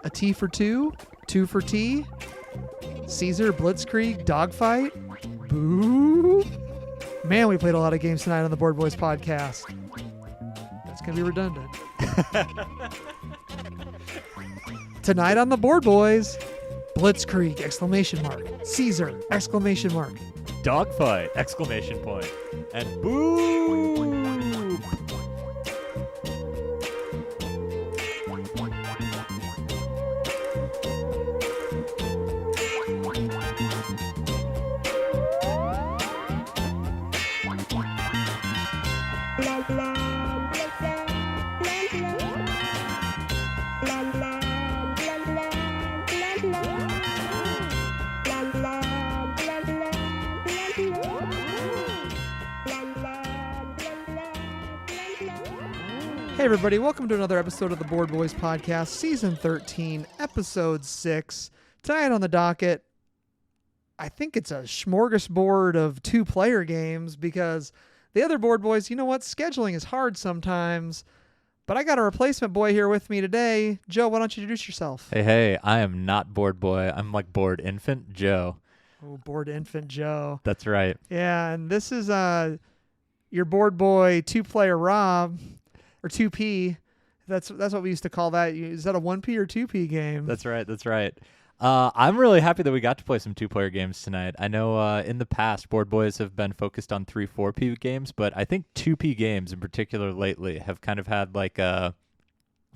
A T for two? Two for T? Ceasar, Blitzkrieg, Dogfight? BOOoop. Man, we played a lot of games tonight on the Board Boys podcast. That's going to be redundant. Tonight on the Board Boys, Blitzkrieg, exclamation mark. Ceasar, exclamation mark. Dogfight, exclamation point. And BOOoop. Hey everybody, welcome to another episode of the Board Boys podcast, season 13, episode 6. Tonight on the docket, I think it's a smorgasbord of two-player games because the other Board Boys, you know what, scheduling is hard sometimes, but I got a replacement boy here with me today. Joe, why don't you introduce yourself? Hey, I am not board boy. I'm like board infant Joe. Oh, board infant Joe. That's right. Yeah, and this is your board boy two-player Rob. Or 2P. That's what we used to call that. Is that a 1P or 2P game? That's right. I'm really happy that we got to play some two-player games tonight. I know in the past, Board Boys have been focused on 3-4P games, but I think 2P games in particular lately have kind of had like a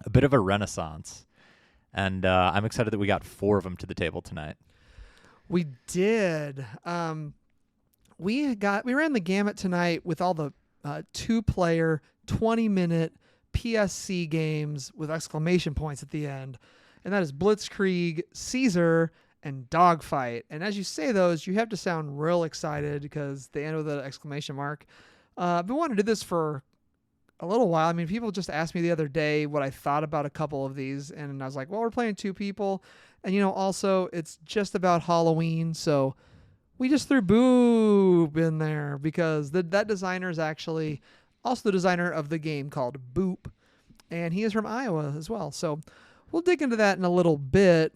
bit of a renaissance. And I'm excited that we got 4 of them to the table tonight. We did. We ran the gamut tonight with all the two-player 20-minute PSC games with exclamation points at the end. And that is Blitzkrieg, Ceasar, and Dogfight. And as you say those, you have to sound real excited because they end with an exclamation mark. I've been wanting to do this for a little while. I mean, people just asked me the other day what I thought about a couple of these. And I was like, well, we're playing 2 people. And, you know, also it's just about Halloween. So we just threw BOOoop in there because that designer is actually also the designer of the game called BOOoop, and he is from Iowa as well. So we'll dig into that in a little bit.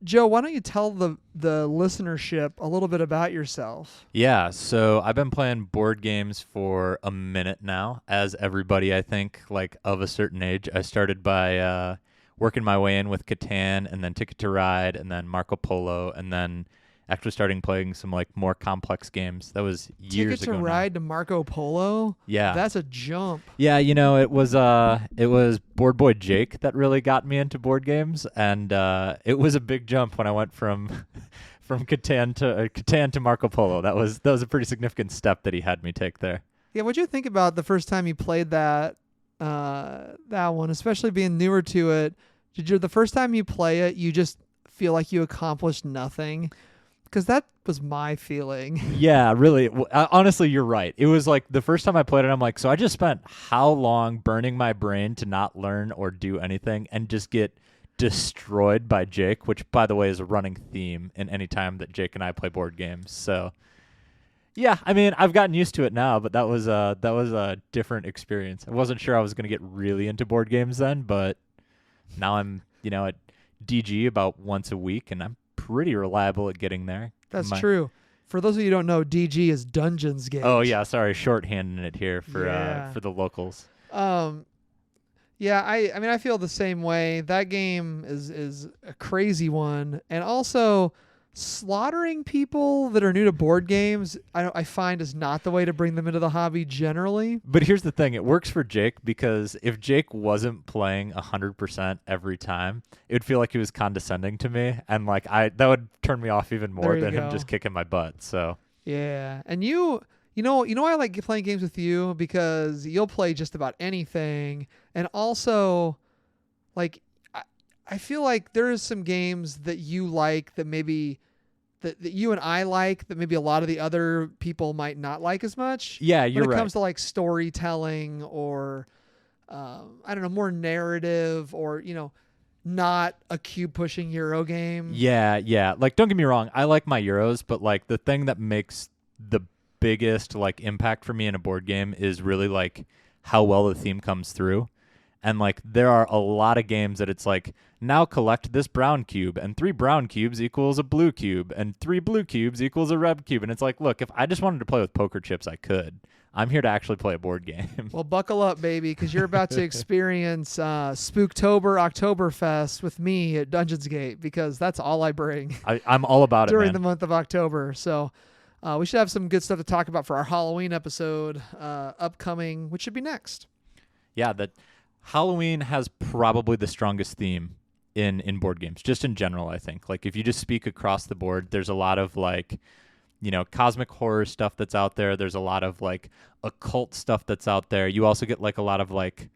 Joe, why don't you tell the listenership a little bit about yourself? Yeah, so I've been playing board games for a minute now, as everybody, I think, like of a certain age. I started by working my way in with Catan, and then Ticket to Ride, and then Marco Polo, and then actually starting playing some like more complex games. That was years ago. Ticket to Ride to Marco Polo? Yeah. That's a jump. Yeah, you know, it was Board Boy Jake that really got me into board games, and it was a big jump when I went from Catan to Marco Polo. That was a pretty significant step that he had me take there. Yeah, what'd you think about the first time you played that one, especially being newer to it? The first time you play it, you just feel like you accomplished nothing? Because that was my feeling. Yeah, really. Honestly, you're right. It was like the first time I played it, I'm like, so I just spent how long burning my brain to not learn or do anything and just get destroyed by Jake, which, by the way, is a running theme in any time that Jake and I play board games. So, yeah, I mean, I've gotten used to it now, but that was a different experience. I wasn't sure I was going to get really into board games then, but now I'm, at DG about once a week, and I'm pretty reliable at getting there. That's true. For those of you who don't know, DG is Dungeons Gauge. Oh yeah, sorry, shorthanding it here for the locals. Yeah, I mean I feel the same way. That game is a crazy one, and also slaughtering people that are new to board games, I find is not the way to bring them into the hobby generally. But here's the thing. It works for Jake because if Jake wasn't playing 100% every time, it would feel like he was condescending to me. And like that would turn me off even more than him just kicking my butt. So yeah. And you know I like playing games with you because you'll play just about anything. And also like I feel like there is some games that you like that maybe that you and I like that maybe a lot of the other people might not like as much. Yeah, you're right. When it comes to like storytelling or, I don't know, more narrative or, not a cube pushing Euro game. Yeah. Like, don't get me wrong. I like my Euros, but like the thing that makes the biggest like impact for me in a board game is really like how well the theme comes through. And like there are a lot of games that it's like, now collect this brown cube, and 3 brown cubes equals a blue cube, and 3 blue cubes equals a red cube. And it's like, look, if I just wanted to play with poker chips, I could. I'm here to actually play a board game. Well, buckle up, baby, because you're about to experience Spooktober Oktoberfest with me at Dungeons Gate, because that's all I bring I'm all about it, during man. the month of October. So we should have some good stuff to talk about for our Halloween episode upcoming, which should be next. Yeah, that Halloween has probably the strongest theme in board games, just in general, I think. Like if you just speak across the board, there's a lot of like, you know, cosmic horror stuff that's out there. There's a lot of like occult stuff that's out there. You also get like a lot of like,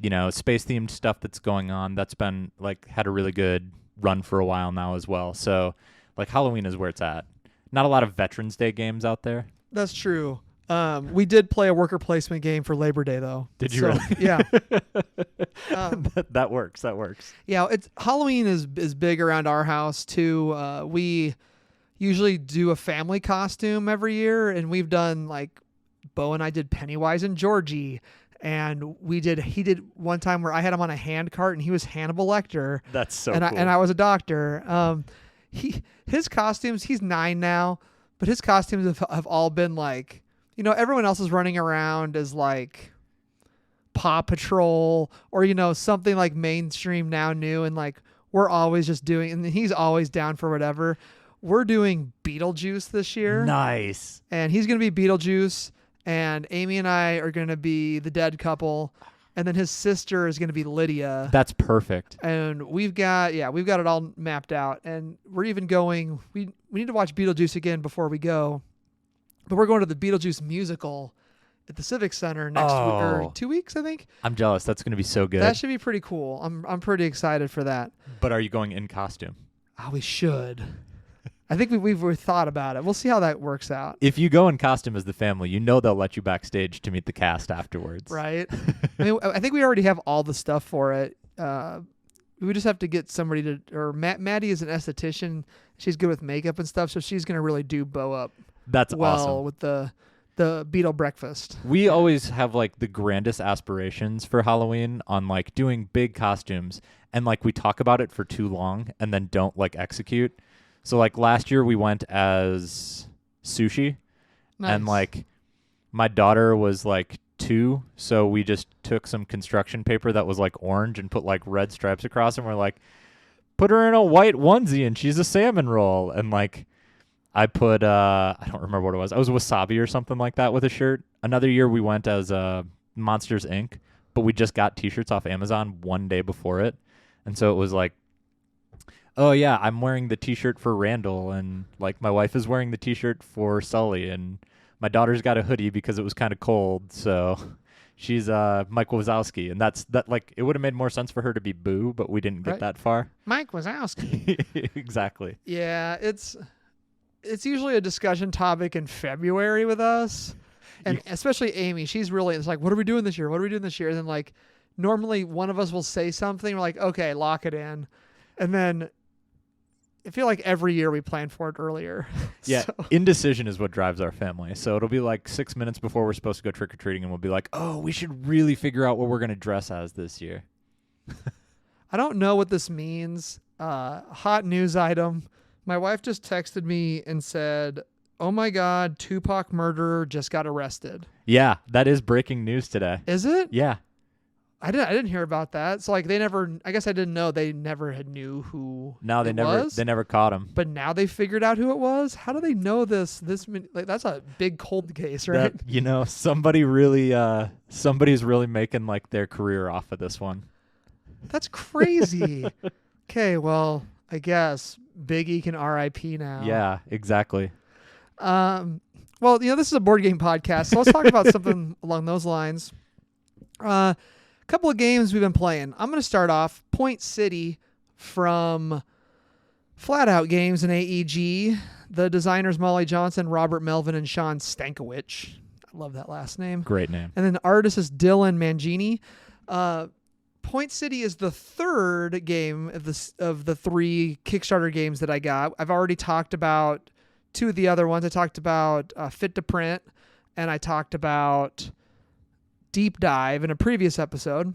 you know, space themed stuff that's going on. That's been like had a really good run for a while now as well. So like Halloween is where it's at. Not a lot of Veterans Day games out there. That's true. We did play a worker placement game for Labor Day, though. Did you really? Yeah. That works. That works. Yeah, it's Halloween is big around our house too. We usually do a family costume every year, and we've done like Bo and I did Pennywise and Georgie, and he did one time where I had him on a hand cart and he was Hannibal Lecter. That's so and cool. I was a doctor. His costumes, he's 9 now, but his costumes have all been like, you know, everyone else is running around as like Paw Patrol or, you know, something like mainstream now new, and like we're always just doing, and he's always down for whatever. We're doing Beetlejuice this year. Nice. And he's going to be Beetlejuice, and Amy and I are going to be the dead couple, and then his sister is going to be Lydia. That's perfect. And we've got it all mapped out, and we're even going, we need to watch Beetlejuice again before we go, but we're going to the Beetlejuice musical at the Civic Center next week, or 2 weeks, I think. I'm jealous. That's going to be so good. That should be pretty cool. I'm pretty excited for that. But are you going in costume? Oh, we should. I think we've thought about it. We'll see how that works out. If you go in costume as the family, you know they'll let you backstage to meet the cast afterwards. Right. I mean, I think we already have all the stuff for it. We just have to get somebody to, or Maddie is an esthetician. She's good with makeup and stuff, so she's going to really do BOOoop. That's well awesome. With the Beetle breakfast. We always have like the grandest aspirations for Halloween on like doing big costumes, and like we talk about it for too long and then don't like execute. So like last year we went as Sushi. Nice. And like my daughter was like 2, so we just took some construction paper that was like orange and put like red stripes across, and we're like, put her in a white onesie and she's a salmon roll. And like I put I don't remember what it was. I was Wasabi or something like that with a shirt. Another year we went as Monsters Inc., but we just got t-shirts off Amazon one day before it. And so it was like, oh yeah, I'm wearing the t-shirt for Randall, and like my wife is wearing the t-shirt for Sully, and my daughter's got a hoodie because it was kind of cold, so she's Mike Wazowski, and that like it would have made more sense for her to be Boo, but we didn't get that far. Mike Wazowski. Exactly. Yeah, it's usually a discussion topic in February with us, and especially Amy. She's really, it's like, what are we doing this year? What are we doing this year? And then like normally one of us will say something. We're like, okay, lock it in, and then I feel like every year we plan for it earlier. Yeah, So, indecision is what drives our family. So it'll be like 6 minutes before we're supposed to go trick-or-treating, and we'll be like, oh, we should really figure out what we're going to dress as this year. I don't know what this means. Hot news item. My wife just texted me and said, oh my God, Tupac murderer just got arrested. Yeah, that is breaking news today. Is it? Yeah. I didn't hear about that. So like I guess I didn't know they never had knew who No, they was. They never caught him. But now they figured out who it was. How do they know this? Like that's a big cold case, right? That, you know, somebody's really making like their career off of this one. That's crazy. Okay, well, I guess Biggie can RIP now. Yeah, exactly. Well, you know, this is a board game podcast, so let's talk about something along those lines. Couple of games we've been playing. I'm going to start off Point City from Flat Out Games and AEG. The designers Molly Johnson, Robert Melvin, and Sean Stankiewicz. I love that last name. Great name. And then the artist is Dylan Mangini. Point City is the third game of the 3 Kickstarter games that I got. I've already talked about 2 of the other ones. I talked about Fit to Print, and I talked about Deep Dive in a previous episode.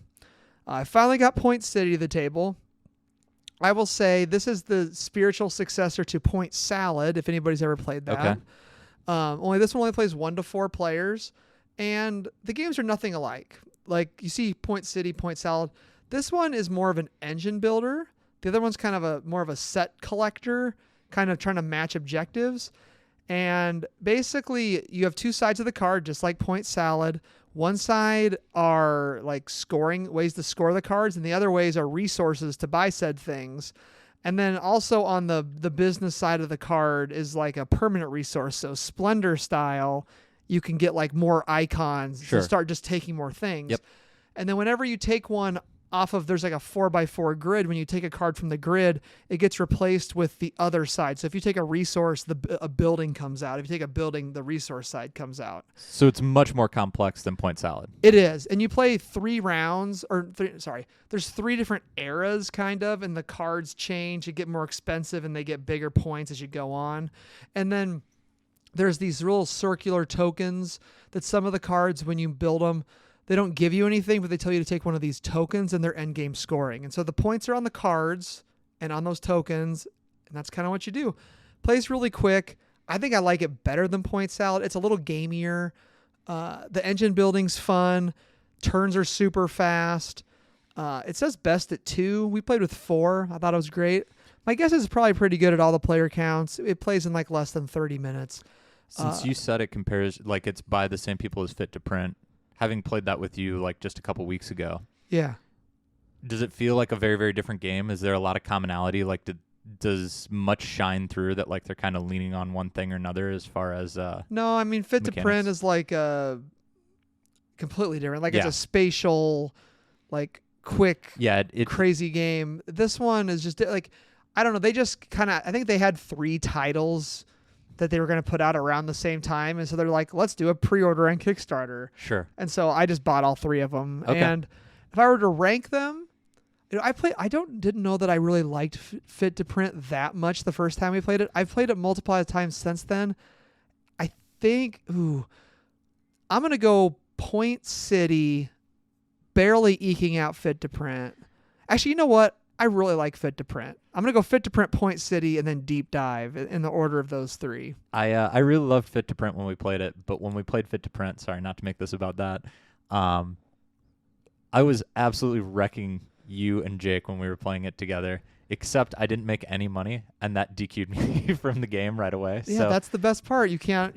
I finally got Point City to the table. I will say this is the spiritual successor to Point Salad, if anybody's ever played that. Okay. Only this one only plays 1 to 4 players, and the games are nothing alike. Like you see Point City, Point Salad. This one is more of an engine builder. The other one's kind of more of a set collector, kind of trying to match objectives. And basically, you have 2 sides of the card, just like Point Salad. One side are like scoring ways to score the cards, and the other ways are resources to buy said things. And then also on the business side of the card is like a permanent resource. So Splendor style, you can get like more icons to start just taking more things. Yep. And then whenever you take one off of, there's like a 4x4 grid. When you take a card from the grid, it gets replaced with the other side. So if you take a resource, a building comes out. If you take a building, the resource side comes out. So it's much more complex than Point Salad. It is. And you play 3 rounds, there's 3 different eras kind of, and the cards change. You get more expensive and they get bigger points as you go on. And then there's these real circular tokens that some of the cards, when you build them, they don't give you anything, but they tell you to take one of these tokens and their end game scoring. And so the points are on the cards and on those tokens, and that's kind of what you do. Plays really quick. I think I like it better than Point Salad. It's a little gamier. The engine building's fun. Turns are super fast. It says best at 2. We played with 4. I thought it was great. My guess is probably pretty good at all the player counts. It plays in like less than 30 minutes. Since you said it compares, like it's by the same people as Fit to Print, having played that with you like just a couple weeks ago. Yeah. Does it feel like a very, very different game? Is there a lot of commonality? Like, does much shine through that, like, they're kind of leaning on one thing or another as far as No, I mean, Fit to Print is like completely different. Like, it's a spatial, like, quick, crazy game. This one is just, like, I don't know. They just kind of, I think they had 3 titles that they were going to put out around the same time. And so they're like, let's do a pre-order on Kickstarter. Sure. And so I just bought all 3 of them. Okay. And if I were to rank them, I didn't know that I really liked Fit to Print that much the first time we played it. I've played it multiple times since then. I think, I'm going to go Point City, barely eking out Fit to Print. Actually, you know what? I really like Fit to Print. I'm going to go Fit to Print, Point City, and then Deep Dive in the order of those 3. I really loved Fit to Print when we played it, but when we played Fit to Print, sorry, not to make this about that, I was absolutely wrecking you and Jake when we were playing it together, except I didn't make any money, and that DQ'd me from the game right away. Yeah, that's the best part. You can't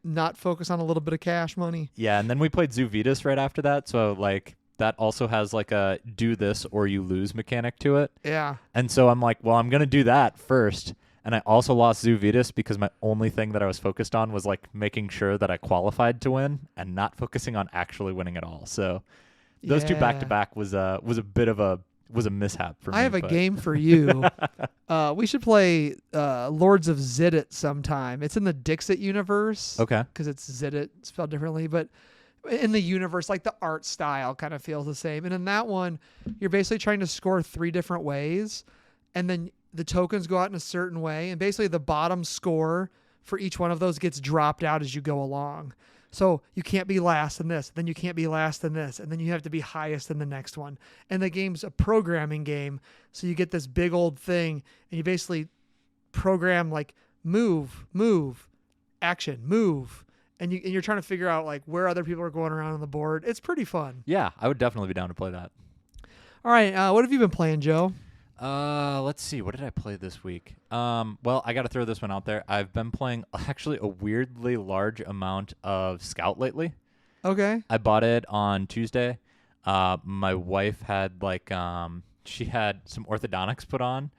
not focus on a little bit of cash money. Yeah, and then we played Zoo Vetus right after that, so like that also has like a do this or you lose mechanic to it. Yeah. And so I'm like, well, I'm going to do that first. And I also lost Zoo Vetus because my only thing that I was focused on was like making sure that I qualified to win and not focusing on actually winning at all. So those 2 back-to-back was a mishap for me. I have a game for you. We should play Lords of Zidit sometime. It's in the Dixit universe. Okay. Because it's Zidit spelled differently, but in the universe, like the art style kind of feels the same. And in that one, you're basically trying to score 3 different ways, and then the tokens go out in a certain way, and basically the bottom score for each one of those gets dropped out as you go along. So you can't be last in this, then you can't be last in this, and then you have to be highest in the next one. And the game's a programming game, so you get this big old thing, and you basically program like move, action, move. And you're trying to figure out like where other people are going around on the board. It's pretty fun. Yeah, I would definitely be down to play that. All right, what have you been playing, Joe? Let's see. What did I play this week? Well, I got to throw this one out there. I've been playing actually a weirdly large amount of Scout lately. Okay. I bought it on Tuesday. My wife had like she had some orthodontics put on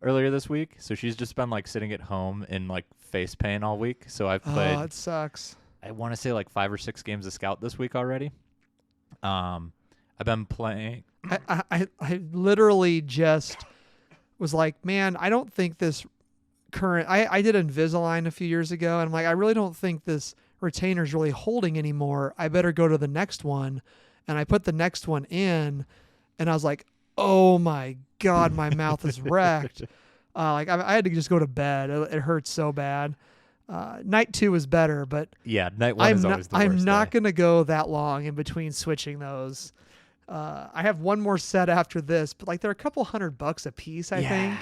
earlier this week, so she's just been like sitting at home in like face pain all week. So I've played. Oh, it sucks. I want to say like 5 or 6 games of Scout this week already. I've been playing. I literally just was like, man, I don't think this current. I did Invisalign a few years ago, and I'm like, I really don't think this retainer's really holding anymore. I better go to the next one, and I put the next one in, and I was like, oh my God, my mouth is wrecked. I had to just go to bed. It hurts so bad. Night 2 is better, but yeah, night 1 is always the worst. I'm not going to go that long in between switching those. I have one more set after this, but like they're a couple $100 a piece, I think,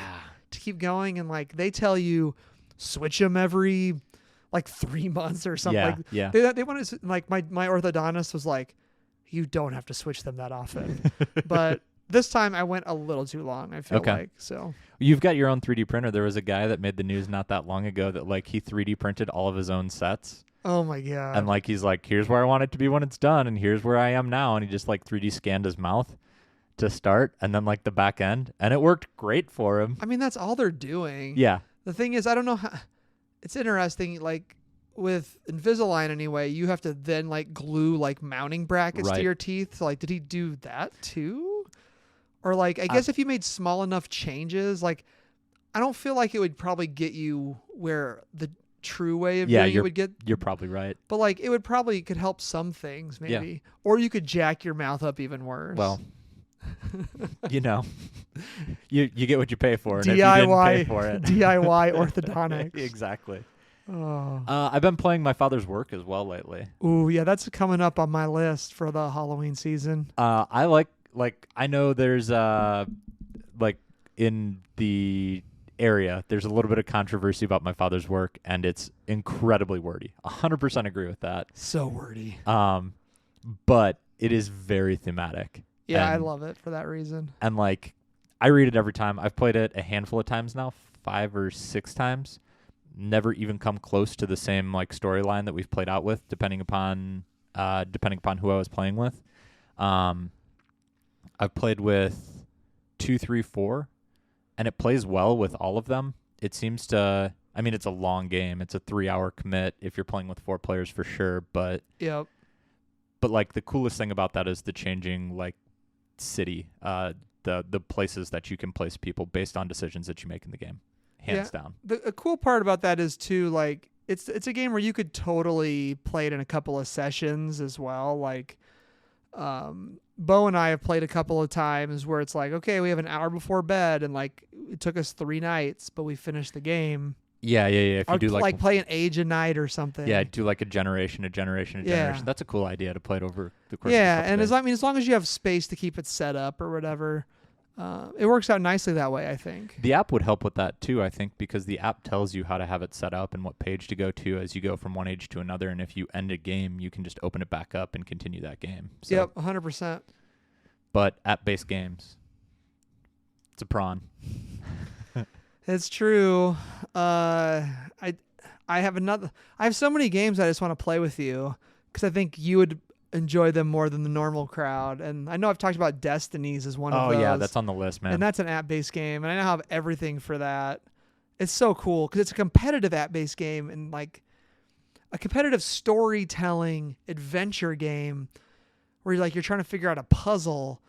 to keep going. And like they tell you switch them every like 3 months or something. They want to, like my orthodontist was like, you don't have to switch them that often. But this time I went a little too long, I feel like. So you've got your own 3D printer. There was a guy that made the news not that long ago that like he 3D printed all of his own sets. Oh my God. And like he's like, here's where I want it to be when it's done, and here's where I am now. And he just like 3D scanned his mouth to start, and then like the back end, and it worked great for him. I mean, that's all they're doing. Yeah. The thing is, I don't know how. It's interesting. Like with Invisalign, anyway, you have to then like glue like mounting brackets to your teeth. So like, did he do that too? Or like, I guess if you made small enough changes, like, I don't feel like it would probably get you where the true way of doing it would get. You're probably right. But like, it would probably could help some things maybe, or you could jack your mouth up even worse. Well. You know, you get what you pay for. And DIY, if you didn't pay for it. DIY orthodontics. Exactly. Oh. I've been playing My Father's Work as well lately. Ooh, yeah, that's coming up on my list for the Halloween season. I like I know there's like in the area there's a little bit of controversy about My Father's Work, and it's incredibly wordy. 100% agree with that. So wordy. But it is very thematic. Yeah, I love it for that reason. And like, I read it every time. I've played it a handful of times now, 5 or 6 times. Never even come close to the same like storyline that we've played out with, depending upon who I was playing with. I've played with 2, 3, 4, and it plays well with all of them. It seems to. I mean, it's a long game. It's a 3-hour commit if you're playing with 4 players for sure. But But like the coolest thing about that is the changing like city, the places that you can place people based on decisions that you make in the game, hands down. The cool part about that is too, like it's a game where you could totally play it in a couple of sessions as well. Like Bo and I have played a couple of times where it's like, okay, we have an hour before bed, and like it took us 3 nights, but we finished the game. Yeah. If you do like play an age a night or something. Yeah, do like a generation. That's a cool idea to play it over the course. Yeah, of and days. as long as you have space to keep it set up or whatever, it works out nicely that way, I think. The app would help with that too, I think, because the app tells you how to have it set up and what page to go to as you go from one age to another. And if you end a game, you can just open it back up and continue that game. So, yep, 100%. But app-based games, it's a prawn. It's true. I have so many games I just want to play with you because I think you would enjoy them more than the normal crowd. And I know I've talked about Destinies as one of those. Oh yeah, that's on the list, man. And that's an app-based game, and I now have everything for that. It's so cool because it's a competitive app-based game and like a competitive storytelling adventure game where you're trying to figure out a puzzle.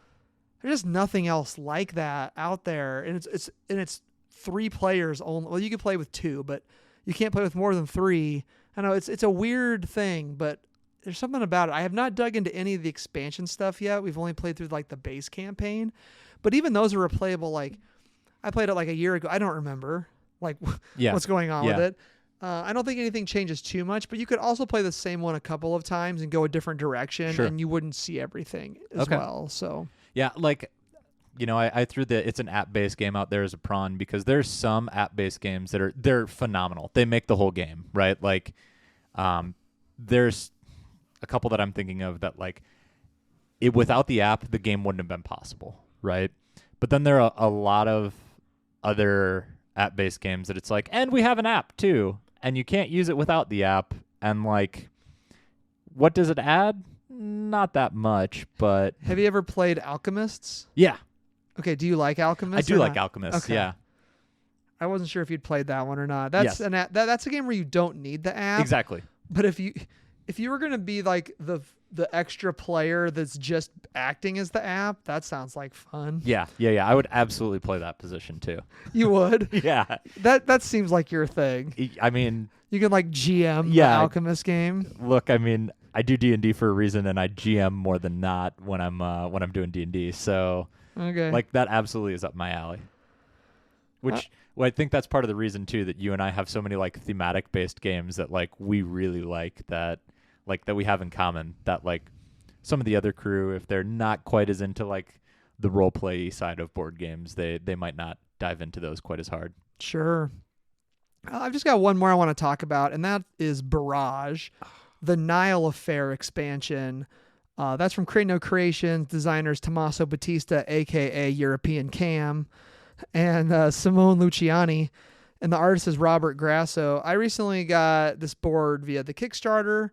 There's just nothing else like that out there, and it's 3 players only. Well, you can play with 2, but you can't play with more than 3. I know it's a weird thing, but there's something about it. I have not dug into any of the expansion stuff yet. We've only played through like the base campaign, but even those are replayable. Like I played it like a year ago. I don't remember what's going on with it. I don't think anything changes too much, but you could also play the same one a couple of times and go a different direction, and you wouldn't see everything as well. So yeah, like. You know, I threw it's an app-based game out there as a prawn because there's some app-based games that they're phenomenal. They make the whole game, right? Like, there's a couple that I'm thinking of that like without the app, the game wouldn't have been possible, right? But then there are a lot of other app-based games that it's like, and we have an app too, and you can't use it without the app. And like, what does it add? Not that much, but have you ever played Alchemists? Yeah. Okay, do you like Alchemists? I do like Alchemists, okay. Yeah. I wasn't sure if you'd played that one or not. That's an app, that's a game where you don't need the app. Exactly. But if you were going to be like the extra player that's just acting as the app, that sounds like fun. Yeah. I would absolutely play that position too. You would? Yeah. That seems like your thing. I mean, you can like GM the Alchemist game. Look, I mean, I do D&D for a reason, and I GM more than not when I'm doing D&D. So okay, like that absolutely is up my alley. Which I think that's part of the reason too that you and I have so many like thematic based games that like we really like that we have in common. That like some of the other crew, if they're not quite as into like the role play side of board games, they might not dive into those quite as hard. Sure. I've just got one more I want to talk about, and that is Barrage, the Nile Affair expansion. That's from Create No Creations, designers Tommaso Battista, a.k.a. European Cam, and Simone Luciani, and the artist is Robert Grasso. I recently got this board via the Kickstarter.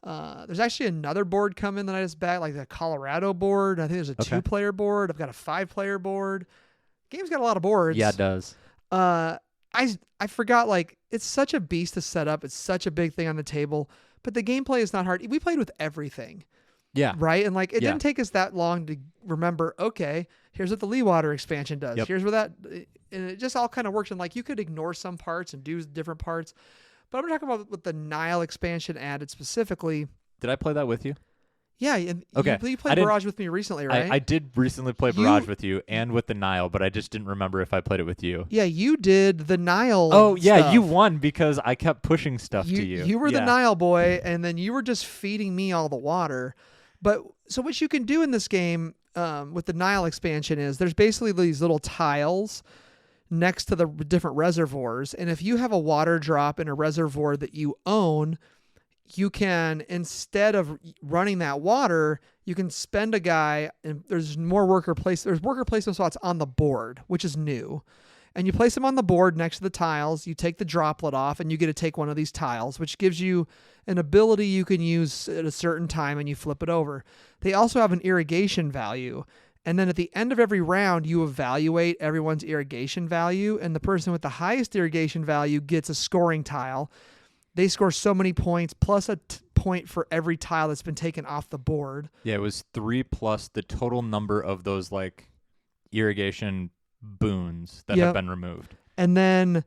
There's actually another board coming that I just backed, like the Colorado board. I think there's a 2-player board. I've got a 5-player board. Game's got a lot of boards. Yeah, it does. I forgot, like, it's such a beast to set up. It's such a big thing on the table, but the gameplay is not hard. We played with everything. Yeah. Right? And like, it didn't take us that long to remember, okay, here's what the Lee Water expansion does. Yep. Here's what that, and it just all kind of works. And like, you could ignore some parts and do different parts, but I'm talking about what the Nile expansion added specifically. Did I play that with you? Yeah. And okay. You played Barrage with me recently, right? I did recently play Barrage with you and with the Nile, but I just didn't remember if I played it with you. Yeah, you did the Nile. Oh, yeah, stuff. you won because I kept pushing stuff to you. You were the Nile boy, and then you were just feeding me all the water. But so what you can do in this game with the Nile expansion is there's basically these little tiles next to the different reservoirs. And if you have a water drop in a reservoir that you own, you can, instead of running that water, you can spend a guy, and there's worker placement spots on the board, which is new. And you place them on the board next to the tiles. You take the droplet off, and you get to take one of these tiles, which gives you an ability you can use at a certain time, and you flip it over. They also have an irrigation value. And then at the end of every round, you evaluate everyone's irrigation value, and the person with the highest irrigation value gets a scoring tile. They score so many points, plus a point for every tile that's been taken off the board. Yeah, it was 3 plus the total number of those like irrigation boons that have been removed. And then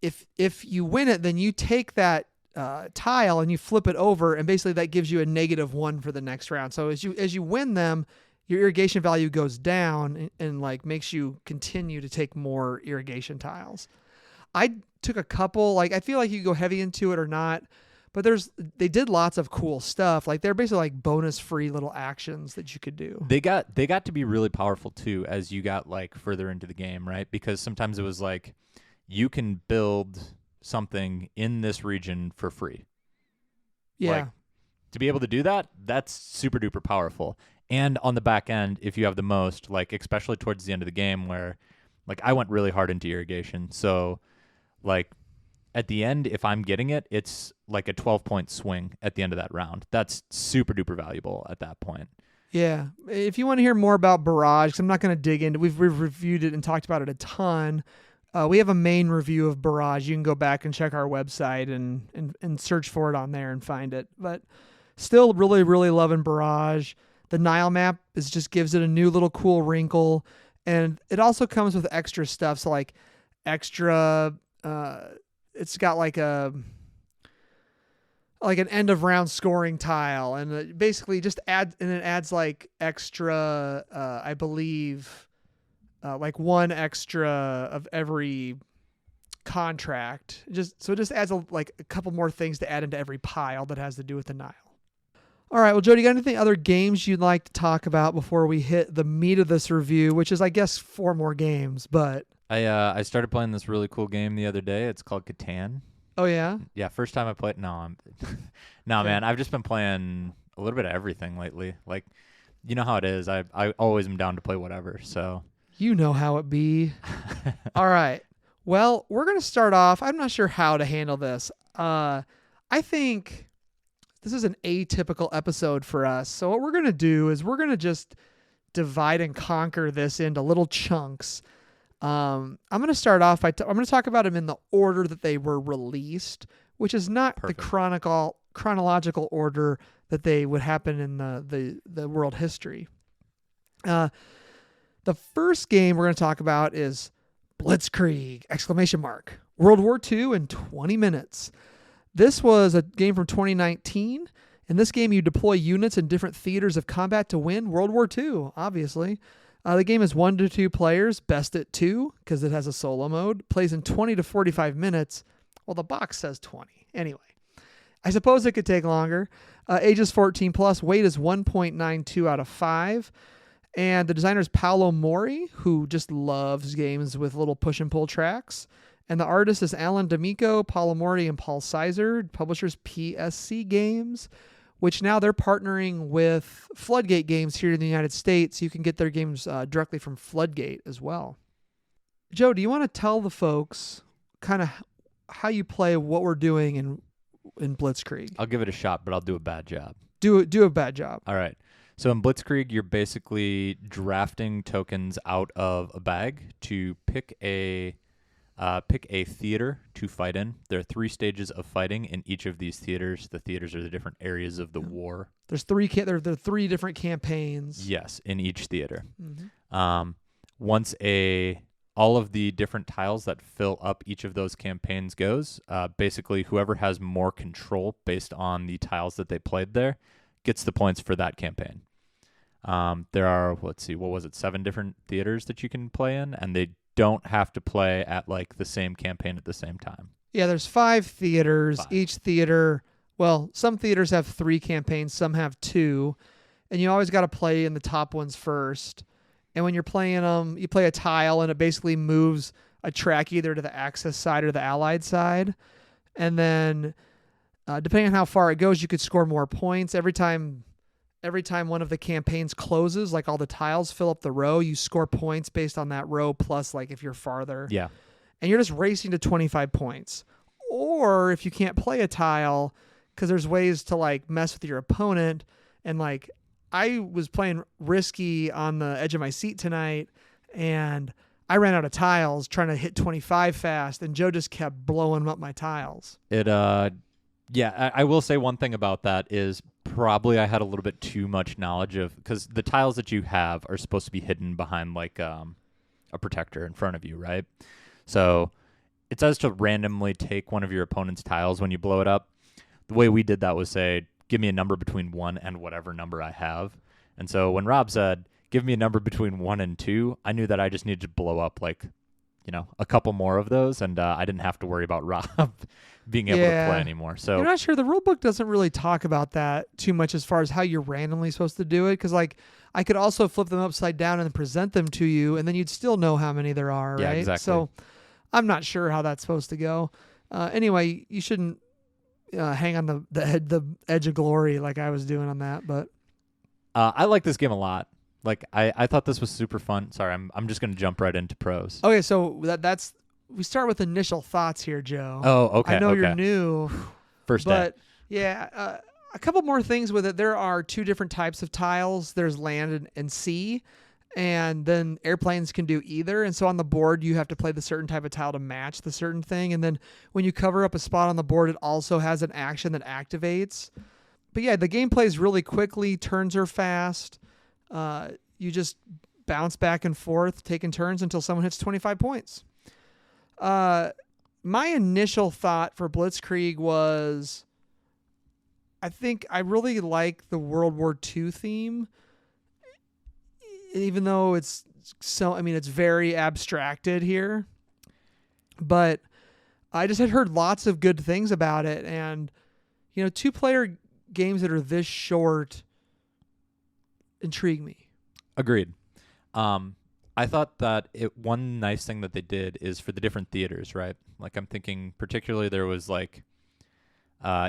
if you win it, then you take that tile and you flip it over, and basically that gives you a -1 for the next round. So as you win them, your irrigation value goes down and like makes you continue to take more irrigation tiles. I took a couple, like I feel like you go heavy into it or not, but they did lots of cool stuff. Like they're basically like bonus free little actions that you could do. They got to be really powerful too as you got like further into the game, right? Because sometimes it was like you can build something in this region for free. Yeah. Like, to be able to do that, that's super duper powerful. And on the back end, if you have the most, like especially towards the end of the game where like I went really hard into irrigation. So like at the end, if I'm getting it, it's like a 12-point swing at the end of that round. That's super duper valuable at that point. Yeah. If you want to hear more about Barrage, 'cause I'm not going to dig into, we've reviewed it and talked about it a ton. We have a main review of Barrage. You can go back and check our website and search for it on there and find it. But still really, really loving Barrage. The Nile map just gives it a new little cool wrinkle. And it also comes with extra stuff. So like extra, it's got like an end of round scoring tile, and it basically just adds like extra, I believe, like one extra of every contract. So it just adds a couple more things to add into every pile that has to do with the Nile. All right, well, Joe, do you got anything other games you'd like to talk about before we hit the meat of this review, which is, I guess, 4 more games, but... I started playing this really cool game the other day. It's called Catan. Oh, yeah? Yeah, first time I played... No, man, I've just been playing a little bit of everything lately. Like, you know how it is. I always am down to play whatever, so... You know how it be. All right. Well, we're going to start off... I'm not sure how to handle this. I think... This is an atypical episode for us. So what we're going to do is we're going to just divide and conquer this into little chunks. I'm going to start off by I'm going to talk about them in the order that they were released, which is not Perfect. The chronological order that they would happen in the world history. The first game we're going to talk about is Blitzkrieg! World War II in 20 minutes. This was a game from 2019. In this game, you deploy units in different theaters of combat to win World War II, obviously. The game is 1 to 2 players, best at 2, because it has a solo mode. Plays in 20 to 45 minutes. Well, the box says 20. Anyway, I suppose it could take longer. Ages 14 plus. Weight is 1.92 out of 5. And the designer is Paolo Mori, who just loves games with little push and pull tracks. And the artist is Alan D'Amico, Paolo Mori, and Paul Ceasar. Publishers PSC Games, which now they're partnering with Floodgate Games here in the United States. You can get their games directly from Floodgate as well. Joe, do you want to tell the folks kind of how you play, what we're doing in Blitzkrieg? I'll give it a shot, but I'll do a bad job. Do a bad job. All right. So in Blitzkrieg, you're basically drafting tokens out of a bag to pick a theater to fight in. There are 3 stages of fighting in each of these theaters. The theaters are the different areas of the war. There's 3 there are 3 different campaigns. Yes, in each theater. Mm-hmm. Once all of the different tiles that fill up each of those campaigns goes, basically whoever has more control based on the tiles that they played there gets the points for that campaign. There are, 7 different theaters that you can play in, and they don't have to play at like the same campaign at the same time. Yeah, there's 5 theaters. Each theater, well, some theaters have 3 campaigns, some have 2, and you always got to play in the top ones first. And when you're playing them, you play a tile, and it basically moves a track either to the Axis side or the Allied side. And then depending on how far it goes, you could score more points. Every time one of the campaigns closes, like all the tiles fill up the row, you score points based on that row, plus like if you're farther. Yeah. And you're just racing to 25 points. Or if you can't play a tile, because there's ways to like mess with your opponent. And like I was playing risky on the edge of my seat tonight, and I ran out of tiles trying to hit 25 fast, and Joe just kept blowing up my tiles. Yeah, I will say one thing about that is probably I had a little bit too much knowledge of, because the tiles that you have are supposed to be hidden behind like a protector in front of you, right? So it says to randomly take one of your opponent's tiles when you blow it up. The way we did that was say, give me a number between 1 and whatever number I have. And so when Rob said, give me a number between 1 and 2, I knew that I just needed to blow up like, a couple more of those, and I didn't have to worry about Rob being able to play anymore. So you're not sure. The rule book doesn't really talk about that too much as far as how you're randomly supposed to do it. Because like I could also flip them upside down and present them to you, and then you'd still know how many there are, yeah, right? Exactly. So I'm not sure how that's supposed to go. Anyway, you shouldn't hang on the edge of glory like I was doing on that. But I like this game a lot. Like I thought this was super fun. Sorry, I'm just gonna jump right into pros. Okay, so that's we start with initial thoughts here, Joe. Oh, okay. I know you're new. First but day. Yeah, a couple more things with it. There are 2 different types of tiles. There's land and sea, and then airplanes can do either. And so on the board, you have to play the certain type of tile to match the certain thing. And then when you cover up a spot on the board, it also has an action that activates. But yeah, the game plays really quickly. Turns are fast. You just bounce back and forth, taking turns until someone hits 25 points. My initial thought for Blitzkrieg was, I think I really like the World War II theme, even though it's very abstracted here. But I just had heard lots of good things about it, and 2-player games that are this short intrigue me. Agreed. I thought that one nice thing that they did is for the different theaters, right? Like I'm thinking particularly there was like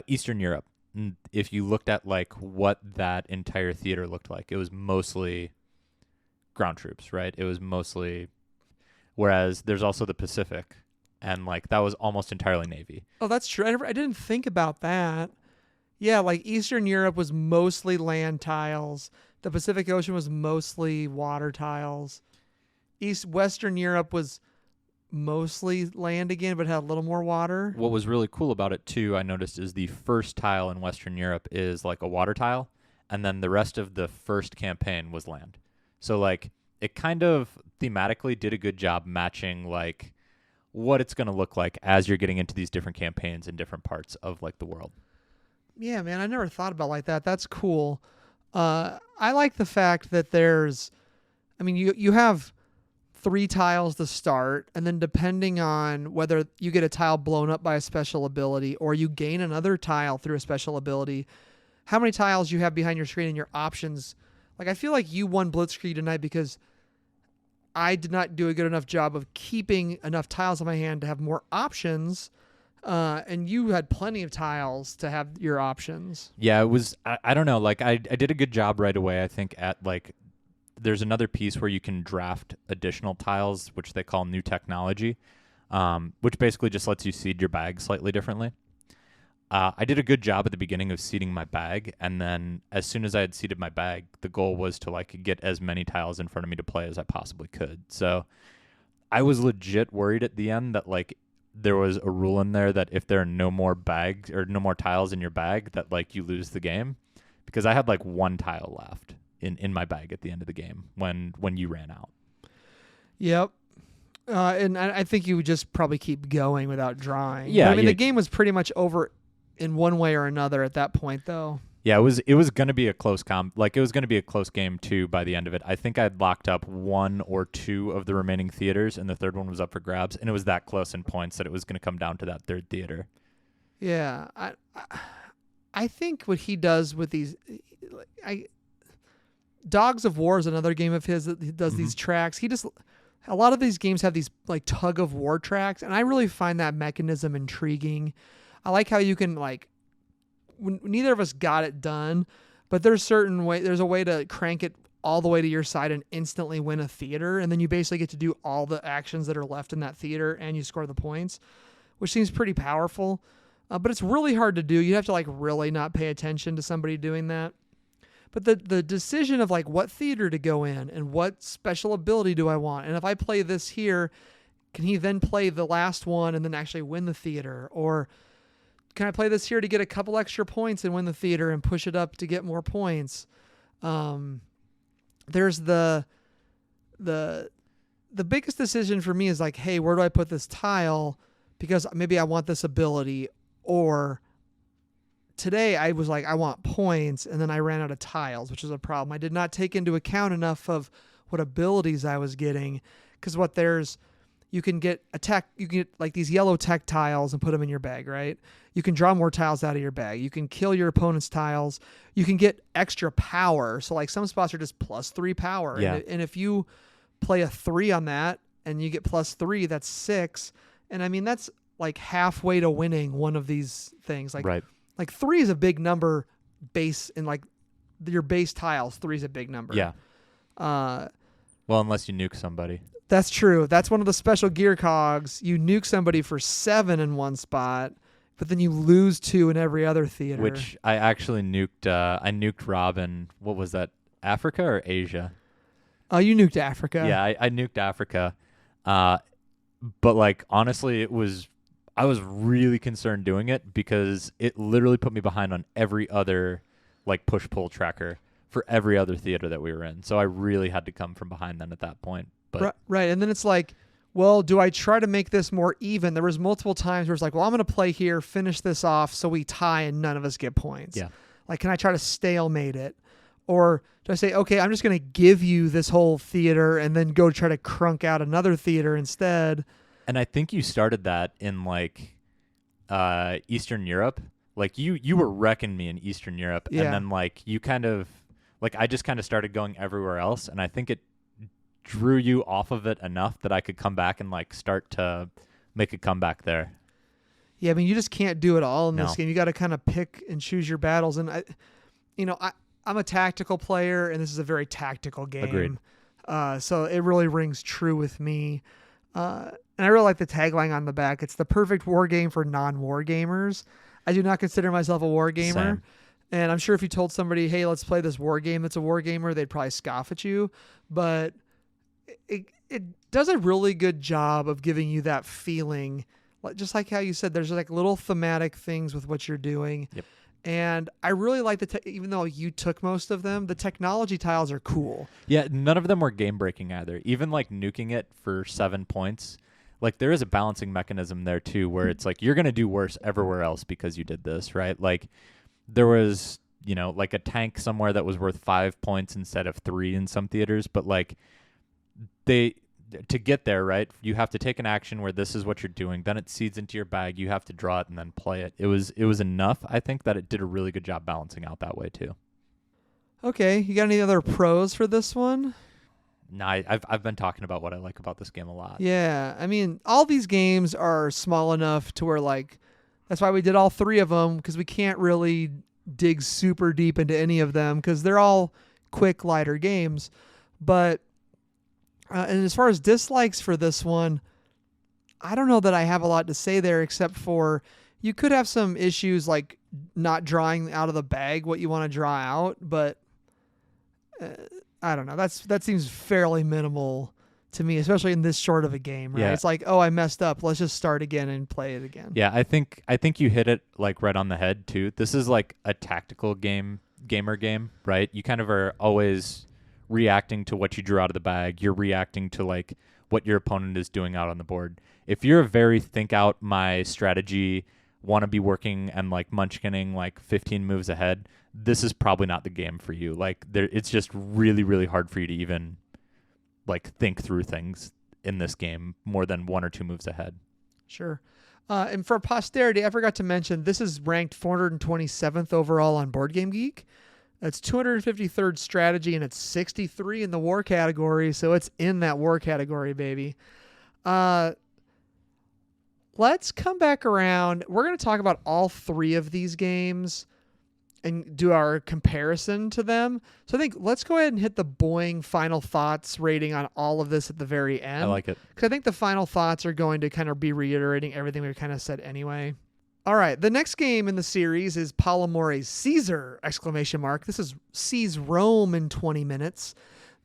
Eastern Europe. And if you looked at like what that entire theater looked like, it was mostly ground troops, right? It was mostly, whereas there's also the Pacific, and like that was almost entirely Navy. Oh, that's true. I didn't think about that. Yeah, like Eastern Europe was mostly land tiles. The Pacific Ocean was mostly water tiles. Western Europe was mostly land again, but had a little more water. What was really cool about it too, I noticed, is the first tile in Western Europe is like a water tile, and then the rest of the first campaign was land. So like it kind of thematically did a good job matching like what it's going to look like as you're getting into these different campaigns in different parts of like the world. Yeah, man, I never thought about it like that. That's cool. I like the fact that you have 3 tiles to start, and then depending on whether you get a tile blown up by a special ability or you gain another tile through a special ability, how many tiles you have behind your screen and your options. Like, I feel like you won Blitzkrieg tonight because I did not do a good enough job of keeping enough tiles in my hand to have more options, and you had plenty of tiles to have your options. Yeah, it was, I don't know, like I did a good job right away, I think, at like, there's another piece where you can draft additional tiles, which they call new technology, which basically just lets you seed your bag slightly differently. I did a good job at the beginning of seeding my bag, and then as soon as I had seeded my bag, the goal was to like get as many tiles in front of me to play as I possibly could. So I was legit worried at the end that like there was a rule in there that if there are no more bags or no more tiles in your bag, that like you lose the game, because I had like 1 tile left in my bag at the end of the game when you ran out. Yep. And I think you would just probably keep going without drawing. Yeah, But, I mean, the game was pretty much over in one way or another at that point, though. Yeah, it was going to be a close it was going to be a close game too by the end of it. I think I'd locked up 1 or 2 of the remaining theaters, and the third one was up for grabs, and it was that close in points that it was going to come down to that third theater. Yeah, I think what he does with these, Dogs of War is another game of his that he does these tracks. A lot of these games have these like tug of war tracks, and I really find that mechanism intriguing. I like how you can like, when neither of us got it done, but there's a way to crank it all the way to your side and instantly win a theater, and then you basically get to do all the actions that are left in that theater and you score the points, which seems pretty powerful. But it's really hard to do. You have to like really not pay attention to somebody doing that. But the decision of like what theater to go in and what special ability do I want, and if I play this here, can he then play the last one and then actually win the theater? Or can I play this here to get a couple extra points and win the theater and push it up to get more points? There's the biggest decision for me is like, hey, where do I put this tile? Because maybe I want this ability. Or today I was like, I want points, and then I ran out of tiles, which is a problem. I did not take into account enough of what abilities I was getting, because you can get like these yellow tech tiles and put them in your bag, right? You can draw more tiles out of your bag. You can kill your opponent's tiles. You can get extra power. So like some spots are just +3 power. Yeah. And if you play a 3 on that and you get +3, that's 6. And I mean, that's like halfway to winning one of these things. Like, right. Like 3 is a big number base in like your base tiles. 3 is a big number. Yeah. Well, unless you nuke somebody. That's true. That's one of the special gear cogs. You nuke somebody for 7 in one spot, but then you lose 2 in every other theater. Which I actually nuked. I nuked Robin. What was that? Africa or Asia? Oh, you nuked Africa. Yeah, I nuked Africa. But like honestly, I was really concerned doing it because it literally put me behind on every other like push-pull tracker for every other theater that we were in. So I really had to come from behind then at that point. But right. And then it's like, well, do I try to make this more even? There was multiple times where it's like, well, I'm going to play here, finish this off so we tie and none of us get points. Yeah. Like, can I try to stalemate it? Or do I say, okay, I'm just going to give you this whole theater and then go try to crunk out another theater instead? And I think you started that in like Eastern Europe. Like you were wrecking me in Eastern Europe. Yeah. And then like you kind of like I just kind of started going everywhere else, and I think it drew you off of it enough that I could come back and like start to make a comeback there. Yeah, I mean, you just can't do it all in this No. game. You got to kind of pick and choose your battles. And I'm a tactical player, and this is a very tactical game. Agreed. So it really rings true with me. And I really like the tagline on the back. It's the perfect war game for non-war gamers. I do not consider myself a war gamer. Same. And I'm sure if you told somebody, hey, let's play this war game that's a war gamer, they'd probably scoff at you. But it does a really good job of giving you that feeling. Just like how you said, there's like little thematic things with what you're doing. Yep. And I really like even though you took most of them, the technology tiles are cool. Yeah, none of them were game breaking either. Even like nuking it for 7 points, like there is a balancing mechanism there too, where it's like you're gonna do worse everywhere else because you did this, right? Like there was, like a tank somewhere that was worth 5 points instead of 3 in some theaters, but like to get there, right, you have to take an action where this is what you're doing. Then it seeds into your bag. You have to draw it and then play it. It was enough, I think, that it did a really good job balancing out that way too. Okay, you got any other pros for this one? No, I've been talking about what I like about this game a lot. Yeah, I mean, all these games are small enough to where, like, that's why we did all three of them, because we can't really dig super deep into any of them because they're all quick, lighter games. But and as far as dislikes for this one, I don't know that I have a lot to say there, except for you could have some issues like not drawing out of the bag what you want to draw out, but I don't know. That seems fairly minimal to me, especially in this short of a game, right? Yeah. It's like, oh, I messed up. Let's just start again and play it again. Yeah, I think you hit it like right on the head too. This is like a tactical gamer game, right? You kind of are always reacting to what you drew out of the bag. You're reacting to like what your opponent is doing out on the board. If you're a very think out my strategy, want to be working and like munchkinning like 15 moves ahead, this is probably not the game for you. Like it's just really, really hard for you to even like think through things in this game more than 1 or 2 moves ahead. Sure. And for posterity, I forgot to mention, this is ranked 427th overall on Board Game Geek. That's 253rd strategy, and it's 63 in the war category, so it's in that war category, baby. Let's come back around. We're going to talk about all three of these games and do our comparison to them. So I think let's go ahead and hit the Boing final thoughts rating on all of this at the very end. I like it. Because I think the final thoughts are going to kind of be reiterating everything we kind of said anyway. All right, the next game in the series is Palomore's Ceasar! ! This is Seize Rome in 20 minutes.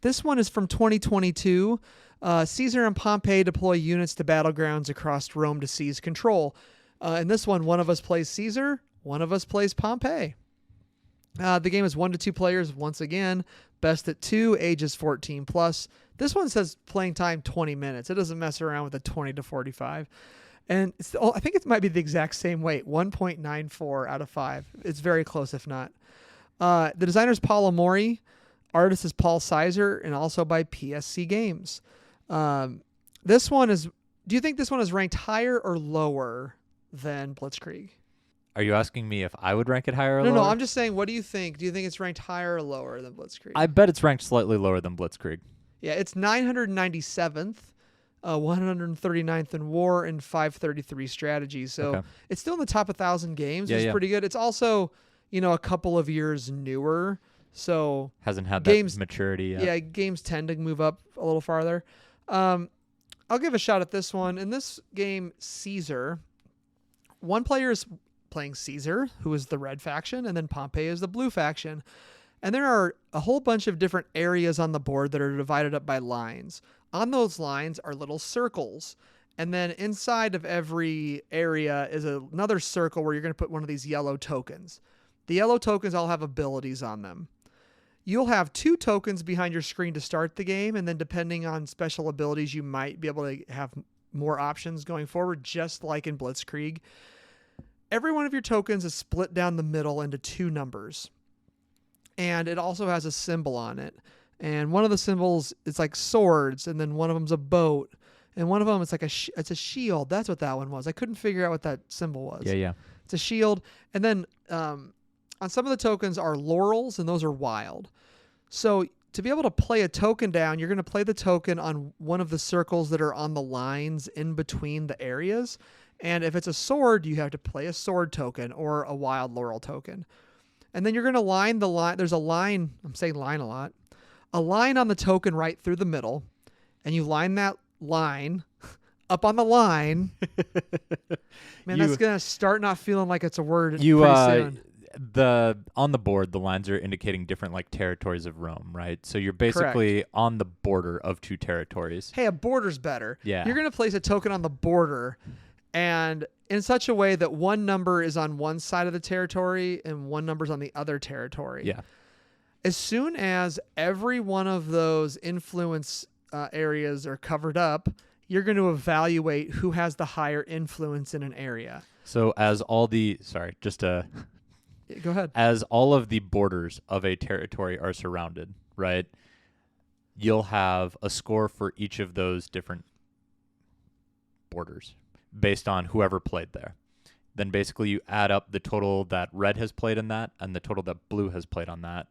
This one is from 2022. Ceasar and Pompey deploy units to battlegrounds across Rome to seize control. In this one of us plays Ceasar, one of us plays Pompey. The game is 1 to 2 players once again. Best at 2, ages 14 plus. This one says playing time 20 minutes. It doesn't mess around with the 20 to 45. And I think it might be the exact same weight, 1.94 out of 5. It's very close, if not. The designer is Paul Amori. Artist is Paul Ceasar, and also by PSC Games. This one is... Do you think this one is ranked higher or lower than Blitzkrieg? Are you asking me if I would rank it higher or lower? No, I'm just saying, what do you think? Do you think it's ranked higher or lower than Blitzkrieg? I bet it's ranked slightly lower than Blitzkrieg. Yeah, it's 997th. 139th in war and 533 strategy. So It's still in the top 1,000 games, which is pretty good. It's also, a couple of years newer. So hasn't had that maturity yet. Yeah, games tend to move up a little farther. I'll give a shot at this one. In this game, Ceasar, one player is playing Ceasar, who is the red faction, and then Pompey is the blue faction. And there are a whole bunch of different areas on the board that are divided up by lines. On those lines are little circles. And then inside of every area is another circle where you're going to put one of these yellow tokens. The yellow tokens all have abilities on them. You'll have 2 tokens behind your screen to start the game, and then depending on special abilities, you might be able to have more options going forward, just like in Blitzkrieg. Every one of your tokens is split down the middle into 2 numbers. And it also has a symbol on it. And one of the symbols is like swords, and then one of them's a boat, and one of them is like it's a shield. That's what that one was. I couldn't figure out what that symbol was. Yeah. It's a shield, and then on some of the tokens are laurels, and those are wild. So to be able to play a token down, you're going to play the token on one of the circles that are on the lines in between the areas. And if it's a sword, you have to play a sword token or a wild laurel token. And then you're going to line the line. There's a line. I'm saying line a lot. A line on the token right through the middle, and you line that line up on the line. Man, that's gonna start not feeling like it's a word pretty soon. On the board, the lines are indicating different like territories of Rome, right? So you're basically on the border of 2 territories. Hey, a border's better. Yeah. You're gonna place a token on the border, and in such a way that one number is on one side of the territory and one number's on the other territory. Yeah. As soon as every one of those influence areas are covered up, you're going to evaluate who has the higher influence in an area. So as all of the borders of a territory are surrounded, right? you'll have a score for each of those different borders based on whoever played there. Then basically you add up the total that red has played in that and the total that blue has played on that,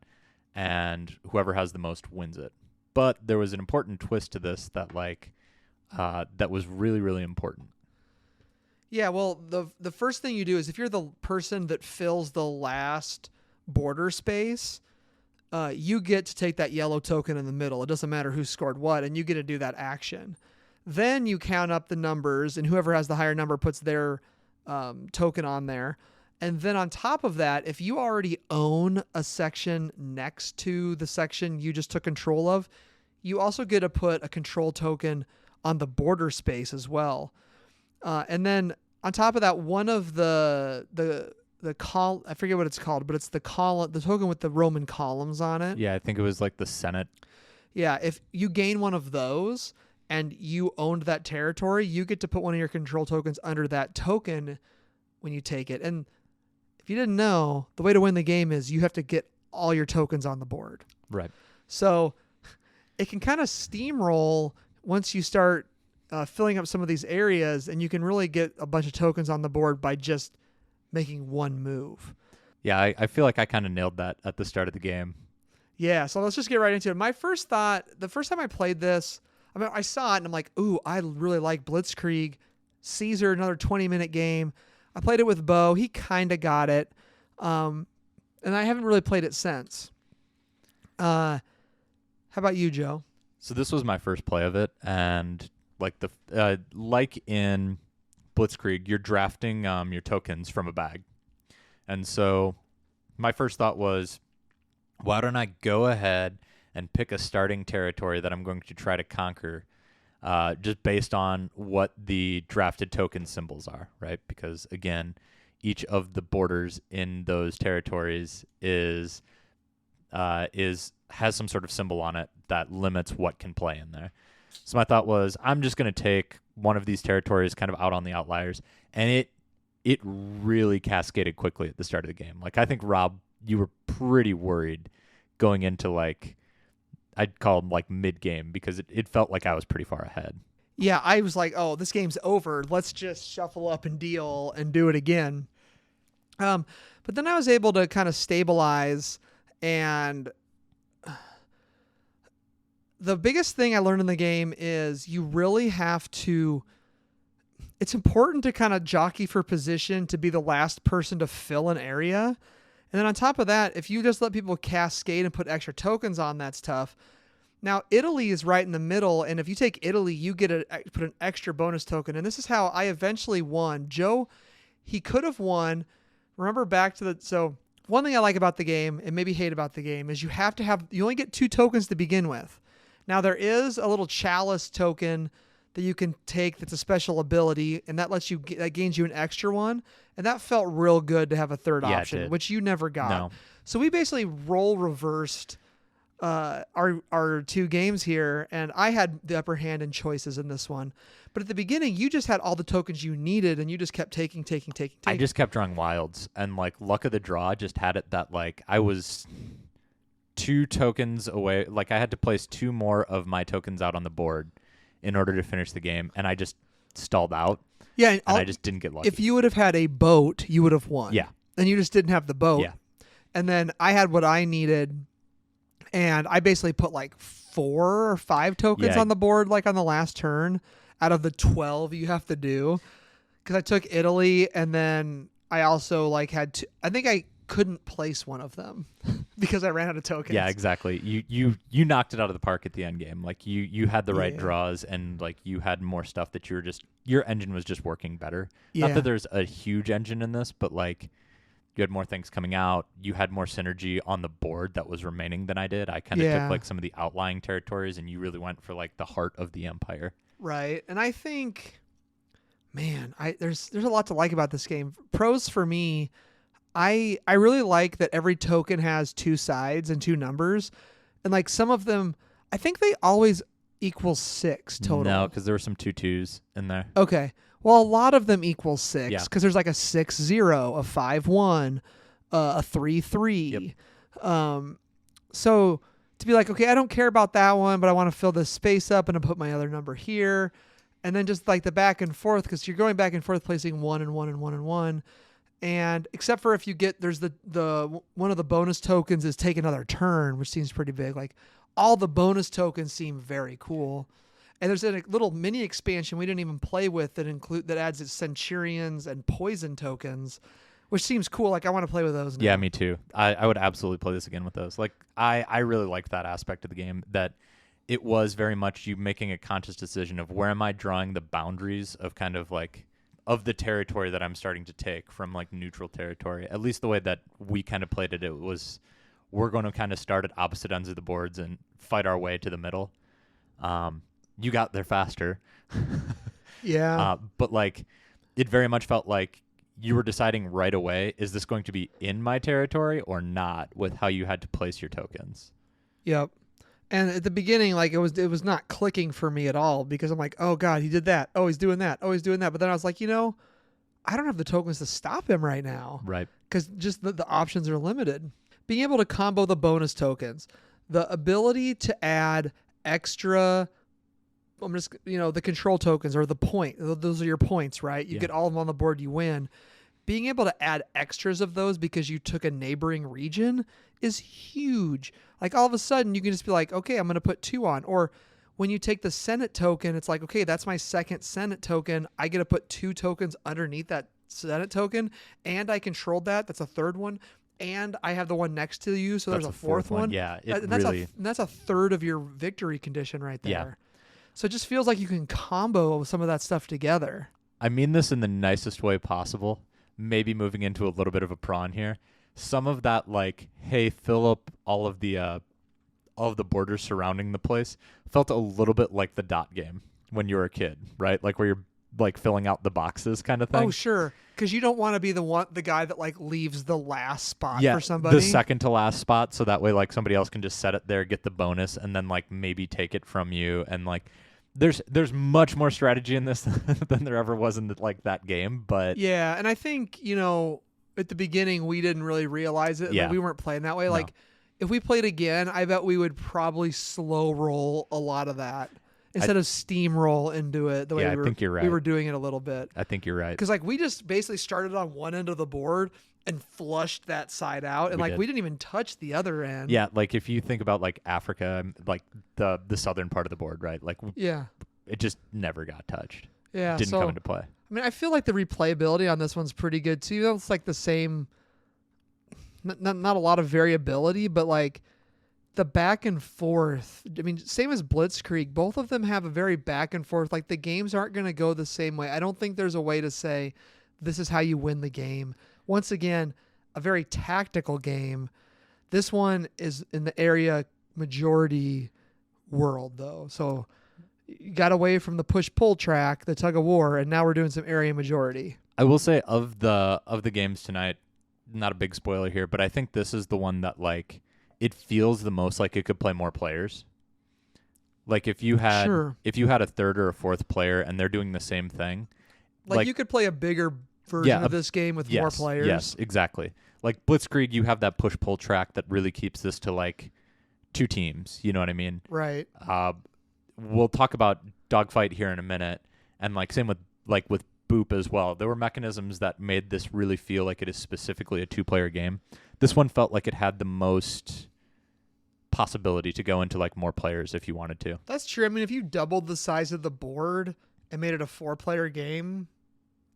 and whoever has the most wins it. But there was an important twist to this that that was really, really important. Yeah, well, the first thing you do is if you're the person that fills the last border space, you get to take that yellow token in the middle. It doesn't matter who scored what, and you get to do that action. Then you count up the numbers, and whoever has the higher number puts their token on there. And then on top of that, if you already own a section next to the section you just took control of, you also get to put a control token on the border space as well. And then on top of that, one of the I forget what it's called, but it's the token with the Roman columns on it. Yeah, I think it was like the Senate. Yeah, if you gain one of those and you owned that territory, you get to put one of your control tokens under that token when you take it. And if you didn't know, the way to win the game is you have to get all your tokens on the board. Right. So it can kind of steamroll once you start filling up some of these areas, and you can really get a bunch of tokens on the board by just making one move. Yeah, I feel like I kind of nailed that at the start of the game. Yeah, so let's just get right into it. My first thought, the first time I played this, I mean, I saw it and I'm like, ooh, I really like Blitzkrieg. Ceasar, another 20-minute game. I played it with Bo. He kind of got it. And I haven't really played it since. How about you, Joe? So this was my first play of it, and like in Blitzkrieg, you're drafting your tokens from a bag. And so my first thought was, why don't I go ahead and pick a starting territory that I'm going to try to conquer just based on what the drafted token symbols are, right? Because, again, each of the borders in those territories has some sort of symbol on it that limits what can play in there. So my thought was, I'm just going to take one of these territories kind of out on the outliers, and it really cascaded quickly at the start of the game. Like, I think, Rob, you were pretty worried going into, like, I'd call them like mid-game, because it felt like I was pretty far ahead. Yeah, I was like, oh, this game's over. Let's just shuffle up and deal and do it again. But then I was able to kind of stabilize, and the biggest thing I learned in the game is you really have to, it's important to kind of jockey for position to be the last person to fill an area. And then on top of that, if you just let people cascade and put extra tokens on, that's tough. Now, Italy is right in the middle, and if you take Italy, you get to put an extra bonus token. And this is how I eventually won. Joe, he could have won. Remember back to so one thing I like about the game, and maybe hate about the game, is you only get 2 tokens to begin with. Now, there is a little chalice token that you can take that's a special ability, and that gains you an extra one. And that felt real good to have a third option, which you never got. No. So we basically role reversed our 2 games here, and I had the upper hand in choices in this one. But at the beginning, you just had all the tokens you needed, and you just kept taking. I just kept drawing wilds, and like luck of the draw just had it that like I was 2 tokens away. Like I had to place 2 more of my tokens out on the board in order to finish the game, and I just stalled out. Yeah, and I just didn't get lucky. If you would have had a boat, you would have won. Yeah. And you just didn't have the boat. Yeah. And then I had what I needed, and I basically put like 4 or 5 tokens on the board, like on the last turn, out of the 12 you have to do. Because I took Italy, and then I also like had I think I couldn't place one of them because I ran out of tokens. Yeah, exactly. You knocked it out of the park at the end game. Like you had the right draws, and like you had more stuff that your engine was just working better. Yeah. Not that there's a huge engine in this, but like you had more things coming out. You had more synergy on the board that was remaining than I did. I kind of took like some of the outlying territories, and you really went for like the heart of the empire. Right. And I think, man, there's a lot to like about this game. Pros for me, I really like that every token has 2 sides and 2 numbers. And like some of them, I think they always equal 6 total. No, because there were some 2-2s in there. Okay. Well, a lot of them equal 6 because Yeah. there's like a 6-0, a 5-1, a 3-3. Yep. So to be like, okay, I don't care about that one, but I want to fill this space up and I put my other number here. And then just like the back and forth, because you're going back and forth placing 1 and 1 and 1 and 1. And except for if you get, there's the one of the bonus tokens is take another turn, which seems pretty big. Like all the bonus tokens seem very cool. And there's a little mini expansion we didn't even play with that adds its Centurions and Poison tokens, which seems cool. Like I want to play with those now. Yeah, me too. I would absolutely play this again with those. Like I really liked that aspect of the game, that it was very much you making a conscious decision of where am I drawing the boundaries of kind of like of the territory that I'm starting to take from like neutral territory. At least the way that we kind of played it, it was we're going to kind of start at opposite ends of the boards and fight our way to the middle. You got there faster. Yeah. But like it very much felt like you were deciding right away, is this going to be in my territory or not, with how you had to place your tokens. Yep. And at the beginning, like it was not clicking for me at all, because I'm like, oh God, he did that. Oh, he's doing that. Oh, he's doing that. But then I was like, I don't have the tokens to stop him right now. Right. Because just the options are limited. Being able to combo the bonus tokens, the ability to add extra, the control tokens or the point. Those are your points, right? You get all of them on the board, you win. Being able to add extras of those because you took a neighboring region is huge. Like all of a sudden you can just be like, okay, I'm going to put 2 on. Or when you take the Senate token, it's like, okay, that's my second Senate token. I get to put 2 tokens underneath that Senate token, and I controlled that. That's a third one. And I have the one next to you, so that's there's a fourth one. Yeah, that's a third of your victory condition right there. Yeah. So it just feels like you can combo some of that stuff together. I mean this in the nicest way possible. Maybe moving into a little bit of a prawn here. Some of that, like, hey, fill up all of the borders surrounding the place, felt a little bit like the dot game when you were a kid, right? Like where you're like filling out the boxes kind of thing. Oh, sure. Because you don't want to be the guy that like leaves the last spot yeah, for somebody. The second to last spot, so that way like somebody else can just set it there, get the bonus, and then like maybe take it from you. And like there's much more strategy in this than there ever was in that game. But yeah, and I think at the beginning we didn't really realize it. Yeah. Like, we weren't playing that way. No. Like if we played again, I bet we would probably slow roll a lot of that instead of steamroll into it the way I think you're right. we were doing it a little bit. I think you're right. Because like we just basically started on one end of the board and flushed that side out, and we didn't even touch the other end. Yeah, like if you think about like Africa, like the southern part of the board, right? Like it just never got touched. Yeah, didn't come into play. I mean, I feel like the replayability on this one's pretty good too. It's like the same, not a lot of variability, but like the back and forth. I mean, same as Blitzkrieg. Both of them have a very back and forth. Like the games aren't going to go the same way. I don't think there's a way to say this is how you win the game. Once again, a very tactical game. This one is in the area majority world though. So you got away from the push-pull track, the tug-of-war, and now we're doing some area majority. I will say of the games tonight, not a big spoiler here, but I think this is the one that like it feels the most like it could play more players. Like if you had a third or a fourth player and they're doing the same thing, like you could play a bigger version of this game with more players. Yes, exactly. Like Blitzkrieg, you have that push-pull track that really keeps this to like 2 teams. You know what I mean? Right. We'll talk about Dogfight here in a minute, and like same with BOOoop as well. There were mechanisms that made this really feel like it is specifically a 2-player game. This one felt like it had the most possibility to go into like more players if you wanted to. That's true. I mean, if you doubled the size of the board and made it a 4-player game,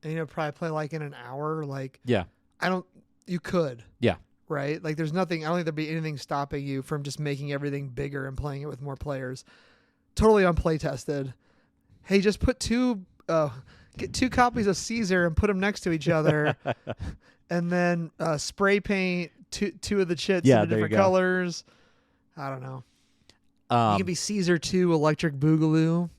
and probably play like in an hour, like you could. Yeah. Right? Like there's nothing, I don't think there'd be anything stopping you from just making everything bigger and playing it with more players. Totally unplay tested. Hey, just put get 2 copies of Ceasar and put them next to each other, and then spray paint two of the chits in different colors. I don't know. You can be Ceasar 2 Electric Boogaloo.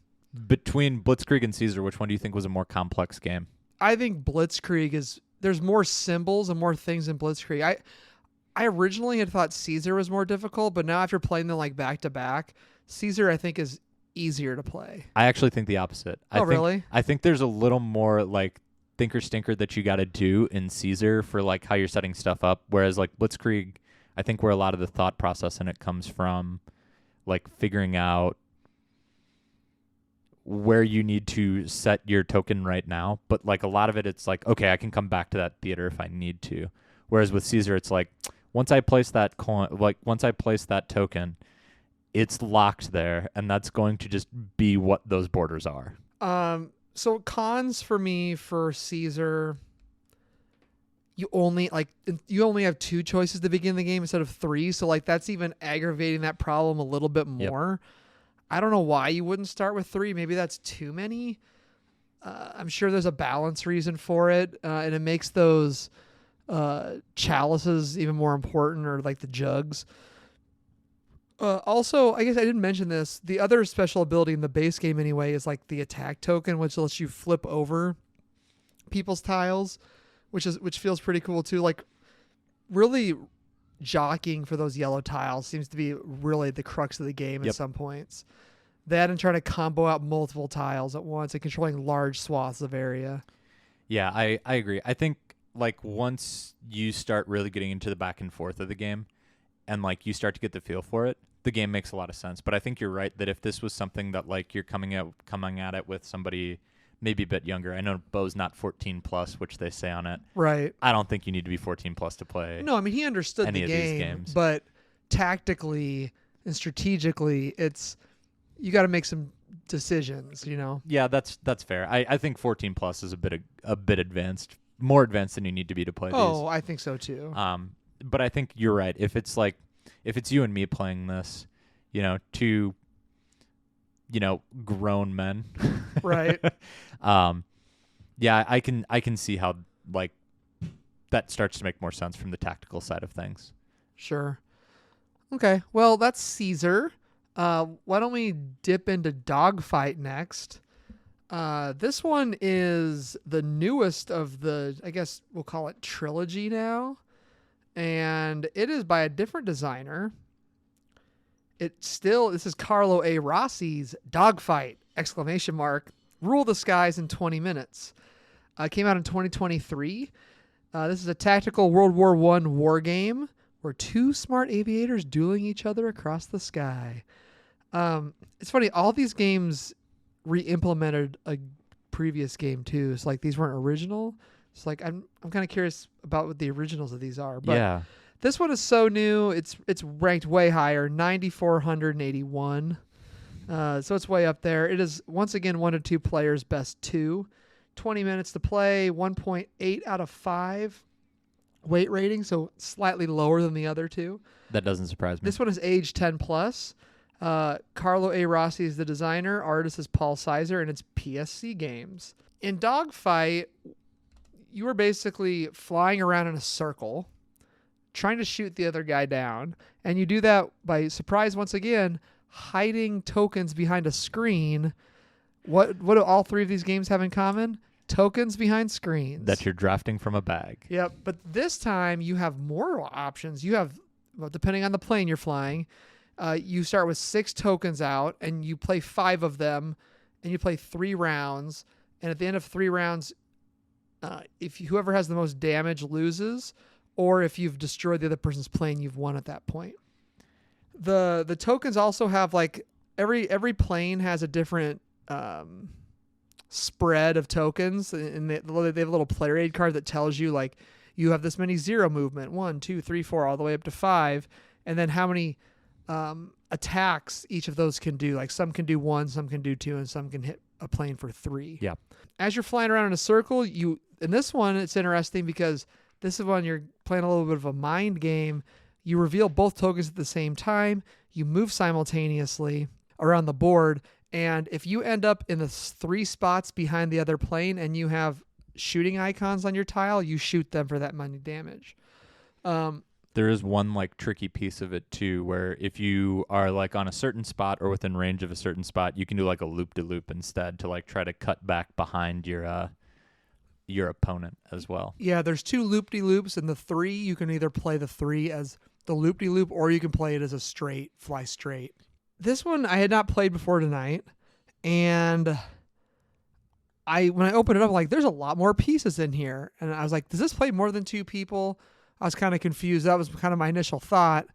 Between Blitzkrieg and Ceasar, which one do you think was a more complex game? I think Blitzkrieg there's more symbols and more things in Blitzkrieg. I originally had thought Ceasar was more difficult, but now after playing them like back to back, Ceasar I think is easier to play. I actually think the opposite. Really? I think there's a little more like thinker stinker that you got to do in Ceasar for like how you're setting stuff up, whereas like Blitzkrieg, I think where a lot of the thought process in it comes from like figuring out where you need to set your token right now. But like a lot of it's like, okay, I can come back to that theater if I need to. Whereas with Ceasar, it's like once I place that token, it's locked there, and that's going to just be what those borders are. So cons for me for Ceasar, you only have 2 choices to begin the game instead of 3, so like that's even aggravating that problem a little bit more. Yep. I don't know why you wouldn't start with 3. Maybe that's too many. I'm sure there's a balance reason for it, and it makes those chalices even more important, or like the jugs. Also, I guess I didn't mention this. The other special ability in the base game anyway is like the attack token, which lets you flip over people's tiles, which feels pretty cool too. Like really jockeying for those yellow tiles seems to be really the crux of the game at some points. That and trying to combo out multiple tiles at once and controlling large swaths of area. Yeah, I agree. I think like once you start really getting into the back and forth of the game and like you start to get the feel for it, the game makes a lot of sense. But I think you're right that if this was something that like you're coming at it with somebody maybe a bit younger. I know Bo's not 14 plus, which they say on it. Right. I don't think you need to be 14 plus to play. No, I mean he understood any the of game, these games. But tactically and strategically, you got to make some decisions. You know. Yeah, that's fair. I think 14 plus is a bit advanced, more advanced than you need to be to play these. Oh, I think so too. But I think you're right. If it's you and me playing this, two, grown men. Right. Yeah, I can see how like that starts to make more sense from the tactical side of things. Sure. Okay. Well, that's Ceasar. Why don't we dip into Dogfight next? This one is the newest of the, I guess we'll call it trilogy now. And it is by a different designer. This is Carlo A. Rossi's Dogfight! ! Rule the skies in 20 minutes. Came out in 2023. This is a tactical World War I war game where 2 smart aviators dueling each other across the sky. It's funny, all these games re-implemented a previous game too. So like these weren't original. It's like I'm kind of curious about what the originals of these are. But yeah. This one is so new. It's ranked way higher, 9,481. So it's way up there. It is once again 1 to 2 players, best 2. 20 minutes to play, 1.8 out of 5 weight rating, so slightly lower than the other 2. That doesn't surprise me. This one is age 10 plus. Carlo A. Rossi is the designer. Artist is Paul Ceasar, and it's PSC Games. In Dogfight, you are basically flying around in a circle, trying to shoot the other guy down, and you do that by surprise once again, hiding tokens behind a screen. What do all 3 of these games have in common? Tokens behind screens. That you're drafting from a bag. Yep, but this time you have more options. You have, depending on the plane you're flying, you start with 6 tokens out, and you play 5 of them, and you play 3 rounds, and at the end of 3 rounds, if whoever has the most damage loses, or if you've destroyed the other person's plane, you've won at that point. The tokens also have like every plane has a different spread of tokens, and they have a little player aid card that tells you like you have this many 0 movement, 1, 2, 3, 4, all the way up to 5, and then how many attacks each of those can do. Like some can do 1, some can do 2, and some can hit a plane for 3. Yeah. As you're flying around in a circle, in this one it's interesting because this is when you're playing a little bit of a mind game. You reveal both tokens at the same time. You move simultaneously around the board. And if you end up in the 3 spots behind the other plane and you have shooting icons on your tile, you shoot them for that many damage. There is one like tricky piece of it too, where if you are like on a certain spot or within range of a certain spot, you can do like a loop-de-loop instead to like try to cut back behind your opponent as well. Yeah, there's 2 loop-de-loops, and the 3, you can either play the 3 as the loop-de-loop or you can play it as a straight, fly straight. This one I had not played before tonight, and when I opened it up, I'm like, there's a lot more pieces in here. And I was like, does this play more than 2 people? I was kind of confused. That was kind of my initial thought.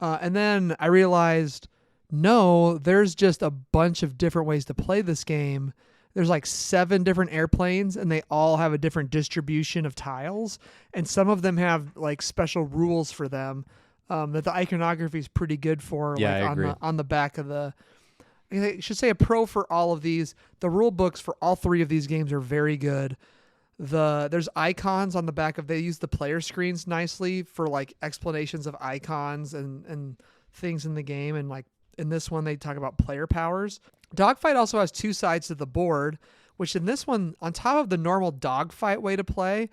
And then I realized no, there's just a bunch of different ways to play this game. There's like 7 different airplanes, and they all have a different distribution of tiles, and some of them have like special rules for them that the iconography is pretty good for. Yeah, like I agree. on the back of the. I should say a pro for all of these. The rule books for all 3 of these games are very good. There's icons on the back of. They use the player screens nicely for like explanations of icons and things in the game, and like in this one they talk about player powers. Dogfight also has 2 sides to the board, which in this one, on top of the normal Dogfight way to play,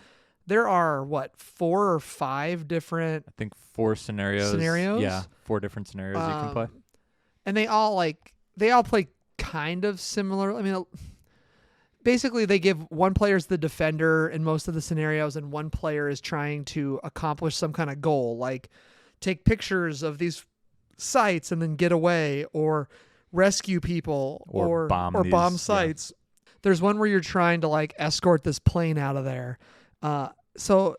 there are 4 or 5 different. I think 4 scenarios. Yeah, 4 different scenarios you can play, and they all play kind of similar. I mean, basically they give one player's the defender in most of the scenarios, and one player is trying to accomplish some kind of goal, like take pictures of these sites and then get away, or rescue people, or bomb sites. Yeah. There's one where you're trying to like escort this plane out of there. So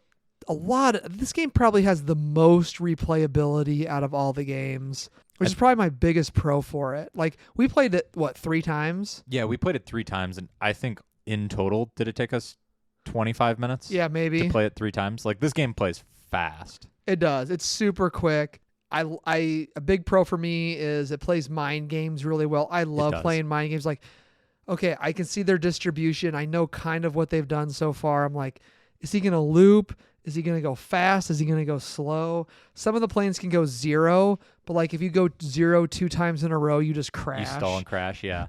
this game probably has the most replayability out of all the games, which is probably my biggest pro for it. Like we played it 3 times? Yeah, we played it 3 times, and I think in total did it take us 25 minutes? Yeah, maybe. To play it 3 times. Like this game plays fast. It does. It's super quick. A big pro for me is it plays mind games really well. I love playing mind games. Like, okay, I can see their distribution. I know kind of what they've done so far. I'm like, is he going to loop? Is he going to go fast? Is he going to go slow? Some of the planes can go 0, but like if you go 0 2 times in a row, you just crash. You stall and crash, yeah.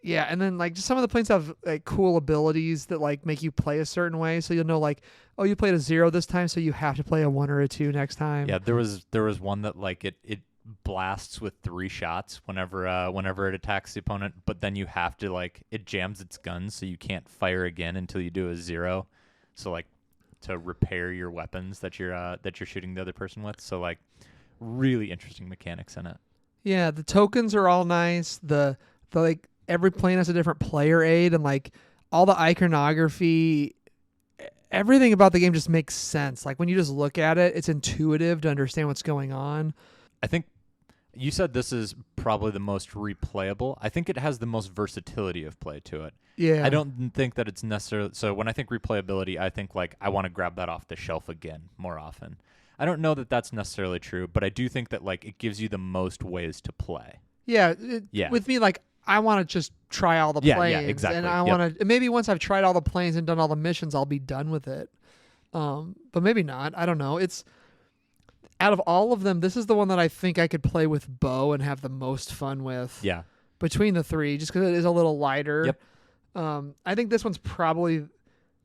Yeah, and then like just some of the planes have like cool abilities that like make you play a certain way, so you'll know like, oh, you played a 0 this time, so you have to play a 1 or a 2 next time. Yeah, there was one that like it blasts with 3 shots whenever it attacks the opponent, but then you have to like it jams its guns, so you can't fire again until you do a 0. So like to repair your weapons that you're shooting the other person with. So like really interesting mechanics in it. Yeah, the tokens are all nice. The like every plane has a different player aid, and like all the iconography, everything about the game just makes sense. Like when you just look at it, it's intuitive to understand what's going on. I think you said this is probably the most replayable. I think it has the most versatility of play to it. Yeah. I don't think that it's necessarily... So when I think replayability, I think like I want to grab that off the shelf again more often. I don't know that that's necessarily true, but I do think that like it gives you the most ways to play. Yeah. Yeah. With me, like I want to just try all the planes. Yeah, exactly. And I want to... Maybe once I've tried all the planes and done all the missions, I'll be done with it. But maybe not. I don't know. It's... Out of all of them, this is the one that I think I could play with Bo and have the most fun with. Yeah. Between the 3, just because it is a little lighter. Yep. I think this one's probably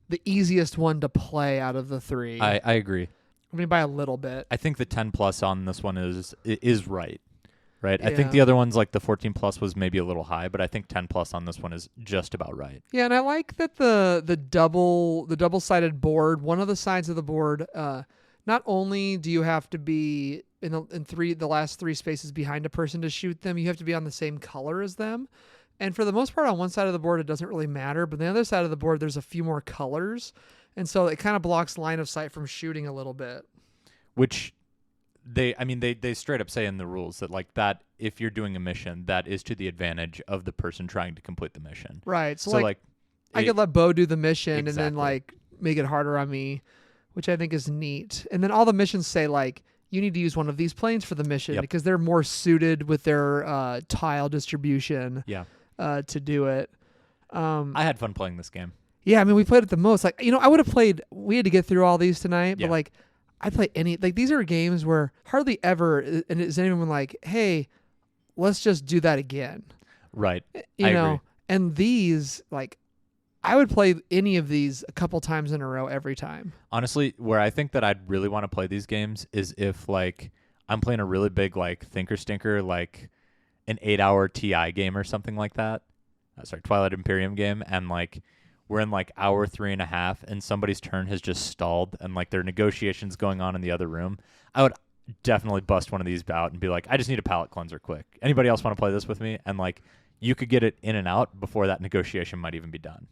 the easiest one to play out of the 3. I agree. I mean, by a little bit. I think the 10 plus on this one is right. Right. Yeah. I think the other ones like the 14 plus was maybe a little high, but I think 10 plus on this one is just about right. Yeah, and I like that the double-sided board, one of the sides of the board, not only do you have to be in the last 3 spaces behind a person to shoot them, you have to be on the same color as them. And for the most part, on one side of the board, it doesn't really matter. But on the other side of the board, there's a few more colors. And so it kind of blocks line of sight from shooting a little bit. Which they straight up say in the rules that like that, if you're doing a mission, that is to the advantage of the person trying to complete the mission. Right. So like I could let Bo do the mission exactly. and then like make it harder on me, which I think is neat. And then all the missions say like, you need to use one of these planes for the mission because they're more suited with their tile distribution to do it. I had fun playing this game. Yeah, I mean, we played it the most. Like, I would have played, we had to get through all these tonight, but like, I'd play any, like these are games where hardly ever is anyone like, hey, let's just do that again. Right. You know, agree. And these, like, I would play any of these a couple times in a row every time. Honestly, where I think that I'd really want to play these games is if like I'm playing a really big like Thinker Stinker, like an 8-hour TI game or something like that. Twilight Imperium game, and like we're in like hour 3.5 and somebody's turn has just stalled and like there are negotiations going on in the other room. I would definitely bust one of these out and be like, I just need a palate cleanser quick. Anybody else want to play this with me? And like you could get it in and out before that negotiation might even be done.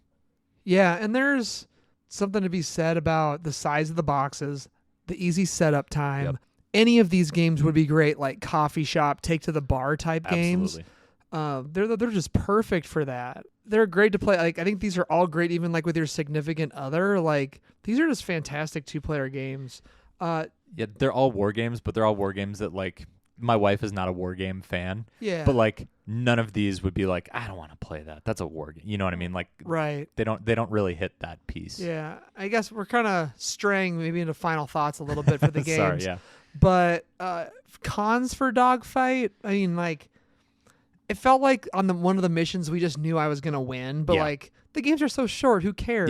Yeah, and there's something to be said about the size of the boxes, the easy setup time, any of these games would be great, like coffee shop, take to the bar type games. Absolutely. They're just perfect for that. They're great to play. Like I think these are all great, even like with your significant other. Like these are just fantastic 2-player games. Yeah, they're all war games, but they're all war games that like my wife is not a war game fan. Yeah. But like none of these would be like, I don't want to play that. That's a war game. You know what I mean? Like right. They don't really hit that piece. Yeah. I guess we're kind of straying maybe into final thoughts a little bit for the games. Sorry, yeah. But cons for Dogfight, I mean, like, it felt like on one of the missions we just knew I was gonna win, but like the games are so short, who cares?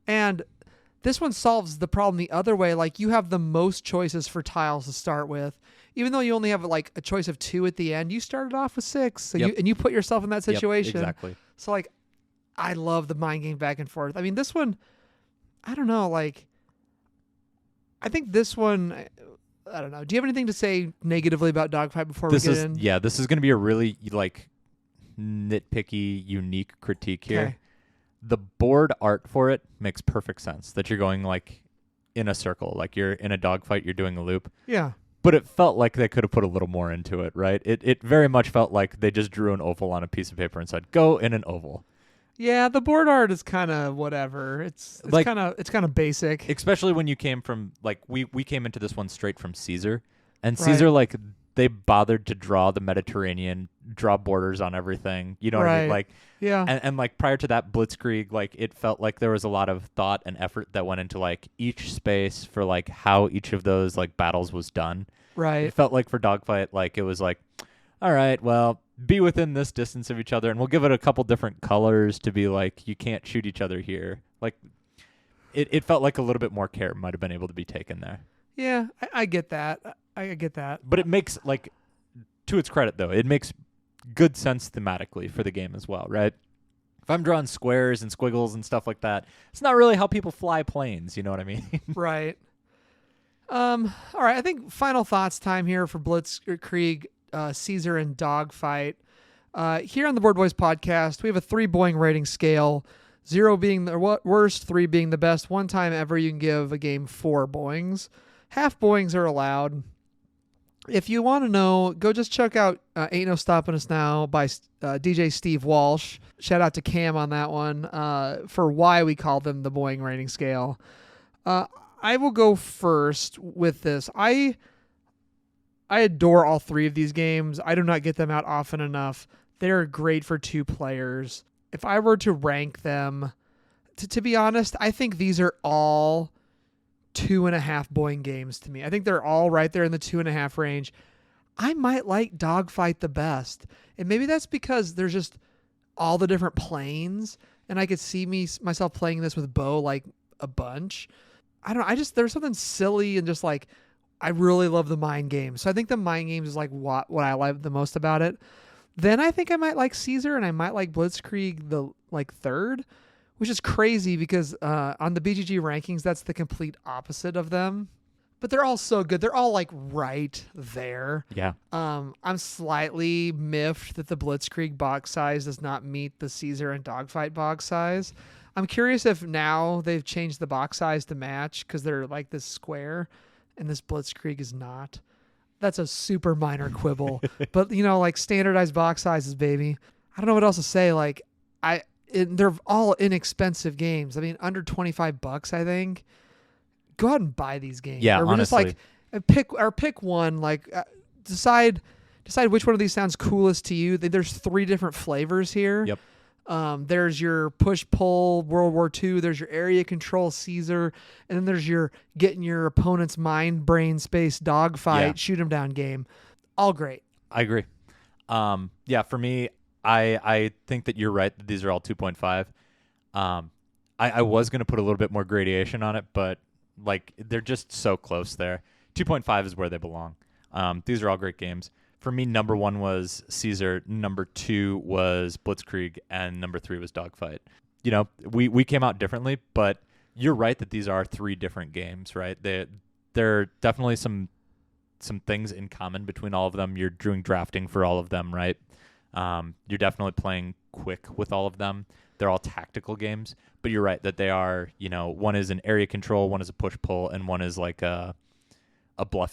Yeah. And this one solves the problem the other way. Like you have the most choices for tiles to start with, even though you only have like a choice of 2 at the end. You started off with 6, so you put yourself in that situation. Yep, exactly. So like, I love the mind game back and forth. I mean, this one, I don't know, like, I think this one. I don't know. Do you have anything to say negatively about Dogfight before we get in? Yeah, this is going to be a really like nitpicky, unique critique here. Okay. The board art for it makes perfect sense. That you're going like in a circle, like you're in a dogfight, you're doing a loop. Yeah. But it felt like they could have put a little more into it, right? It very much felt like they just drew an oval on a piece of paper and said, "Go in an oval." Yeah, the board art is kind of whatever. It's like, kind of basic. Especially when you came from like we came into this one straight from Ceasar, and Right. Ceasar like they bothered to draw the Mediterranean, draw borders on everything. You know what I mean? Like yeah, and like prior to that Blitzkrieg, like it felt like there was a lot of thought and effort that went into like each space for like how each of those like battles was done. right. It felt like for Dogfight, like it was like, all right, well, be within this distance of each other, and we'll give it a couple different colors to be like, you can't shoot each other here. Like, it felt like a little bit more care might have been able to be taken there. Yeah, I get that. I get that. But it makes, like, to its credit, though, it makes good sense thematically for the game as well, right? If I'm drawing squares and squiggles and stuff like that, it's not really how people fly planes, you know what I mean? Right. All right, I think final thoughts time here for Blitzkrieg, Ceasar, and Dogfight. Here on the Board Boys podcast, we have a 3 Boeing rating scale, 0 being the worst, 3 being the best. One time ever you can give a game 4 Boeings. Half Boeings are allowed. If you want to know, go just check out Ain't No Stopping Us Now by DJ Steve Walsh. Shout out to Cam on that one for why we call them the Boeing rating scale. I will go first with this. I adore all 3 of these games. I do not get them out often enough. They're great for 2 players. If I were to rank them, to be honest, I think these are all 2.5 Boeing games to me. I think they're all right there in the 2.5 range. I might like Dogfight the best. And maybe that's because there's just all the different planes, and I could see myself playing this with Bo like a bunch. I don't know. There's something silly and just like, I really love the mind games. So I think the mind games is like what I like the most about it. Then I think I might like Ceasar, and I might like Blitzkrieg the like 3rd, which is crazy because on the BGG rankings, that's the complete opposite of them. But they're all so good. They're all like right there. Yeah. I'm slightly miffed that the Blitzkrieg box size does not meet the Ceasar and Dogfight box size. I'm curious if now they've changed the box size to match because they're like this square and this Blitzkrieg is not. That's a super minor quibble. But, like standardized box sizes, baby. I don't know what else to say. Like, they're all inexpensive games. I mean, under $25, I think. Go out and buy these games. Yeah, or honestly. Just like pick one. Like, decide which one of these sounds coolest to you. There's 3 different flavors here. Yep. There's your push-pull World War II. There's your area control Ceasar. And then there's your getting your opponent's mind, brain, space, dogfight, shoot 'em down game. All great. I agree. Yeah, for me, I think that you're right that these are all 2.5. I was going to put a little bit more gradation on it, but like they're just so close there. 2.5 is where they belong. These are all great games. For me, number 1 was Ceasar, number 2 was Blitzkrieg, and number 3 was Dogfight. You know, we came out differently, but you're right that these are 3 different games, right? There are definitely some things in common between all of them. You're doing drafting for all of them, right? You're definitely playing quick with all of them. They're all tactical games, but you're right that they are, one is an area control, one is a push-pull, and one is like a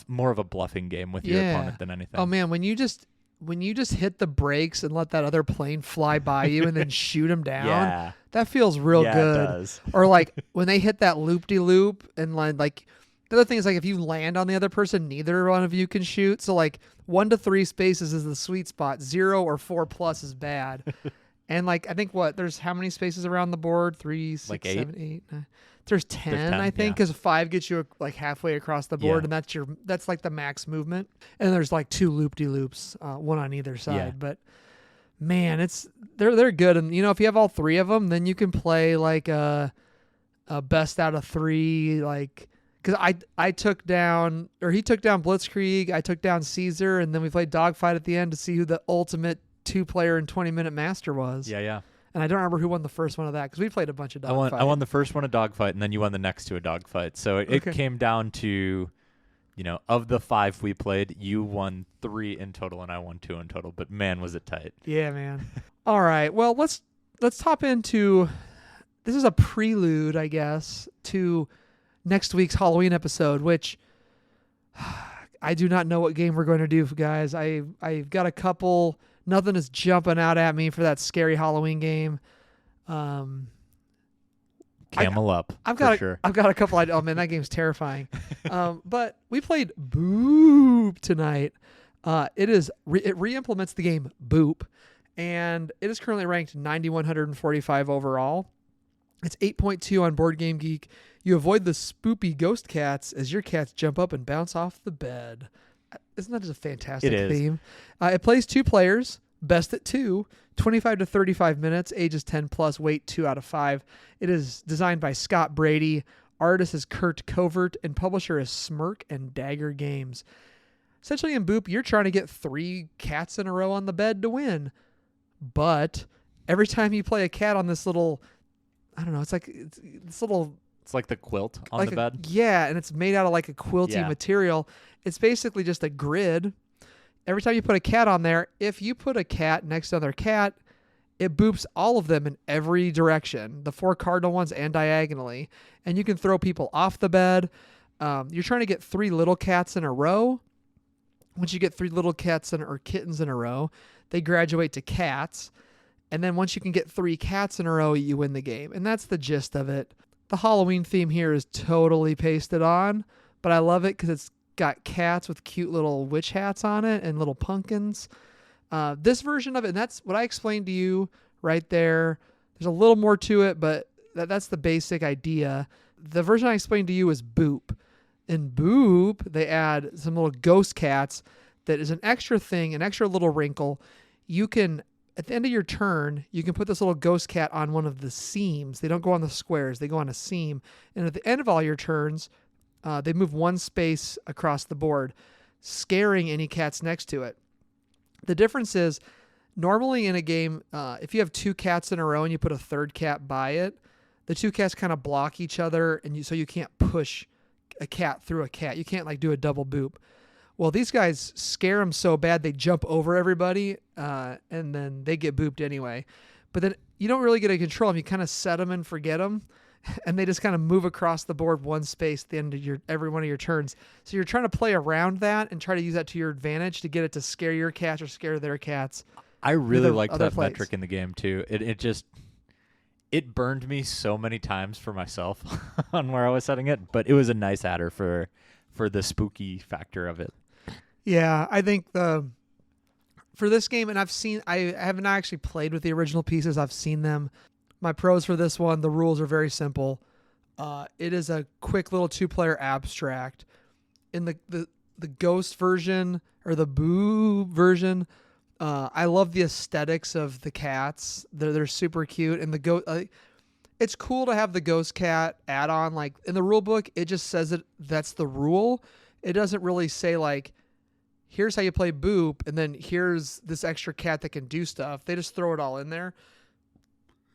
more of a bluffing game with your opponent than anything. Oh man, when you just hit the brakes and let that other plane fly by you and then shoot them down, that feels real good. It does. Or like when they hit that loop-de-loop and like the other thing is like if you land on the other person, neither one of you can shoot. So like 1 to 3 spaces is the sweet spot. 0 or 4+ is bad. And like I think there's how many spaces around the board? 3, 6, like 7, 8, 9. There's 10, I think, because 5 gets you like halfway across the board, and that's like the max movement. And there's like 2 loop-de-loops, one on either side. Yeah. But man, they're good. And if you have all 3 of them, then you can play like a best out of 3, like. Because he took down Blitzkrieg, I took down Ceasar, and then we played Dogfight at the end to see who the ultimate 2-player and 20-minute master was. Yeah. And I don't remember who won the first one of that because we played a bunch of Dogfight. I won the first one of Dogfight, and then you won the next 2 of Dogfight. So it came down to, of the 5 we played, you won 3 in total, and I won 2 in total. But man, was it tight! Yeah, man. All right, well let's hop into. This is a prelude, I guess, to next week's Halloween episode, which I do not know what game we're going to do, guys. I've got a couple. Nothing is jumping out at me for that scary Halloween game. Camel up. I've got a couple. Oh man, that game's terrifying. But we played BOOoop tonight. It re-implements the game BOOoop, and it is currently ranked 9,145 overall. It's 8.2 on Board Game Geek. You avoid the spoopy ghost cats as your cats jump up and bounce off the bed. Isn't that just a fantastic theme? It plays 2 players, best at 2, 25 to 35 minutes, ages 10 plus, weight 2 out of 5. It is designed by Scott Brady. Artist is Kurt Covert, and publisher is Smirk and Dagger Games. Essentially in BOOoop, you're trying to get 3 cats in a row on the bed to win. But every time you play a cat on this little, I don't know, it's like this little... It's like the quilt on the bed. Yeah, and it's made out of like a quilty material. It's basically just a grid. Every time you put a cat on there, if you put a cat next to another cat, it boops all of them in every direction, the 4 cardinal ones and diagonally. And you can throw people off the bed. You're trying to get 3 little cats in a row. Once you get 3 little cats or kittens in a row, they graduate to cats. And then once you can get 3 cats in a row, you win the game. And that's the gist of it. The Halloween theme here is totally pasted on, but I love it because it's got cats with cute little witch hats on it and little pumpkins. This version of it, and that's what I explained to you right there. There's a little more to it, but that's the basic idea. The version I explained to you is BOOoop. In BOOoop, they add some little ghost cats that is an extra thing, an extra little wrinkle. You can... At the end of your turn, you can put this little ghost cat on one of the seams. They don't go on the squares. They go on a seam. And at the end of all your turns, they move 1 space across the board, scaring any cats next to it. The difference is, normally in a game, if you have 2 cats in a row and you put a 3rd cat by it, the 2 cats kind of block each other, and so you can't push a cat through a cat. You can't like do a double BOOoop. Well, these guys scare them so bad they jump over everybody, and then they get booped anyway. But then you don't really get to control them. You kind of set them and forget them, and they just kind of move across the board 1 space at the end of every one of your turns. So you're trying to play around that and try to use that to your advantage to get it to scare your cats or scare their cats. I really liked that metric in the game too. It burned me so many times for myself on where I was setting it, but it was a nice adder for the spooky factor of it. Yeah, I think for this game, and I haven't actually played with the original pieces. I've seen them. My pros for this one, the rules are very simple. It is a quick little 2-player abstract. In the ghost version or the BOOoop version, I love the aesthetics of the cats. They're super cute, and it's cool to have the ghost cat add-on. Like in the rule book, it just says that's the rule. It doesn't really say like, here's how you play BOOoop, and then here's this extra cat that can do stuff. They just throw it all in there.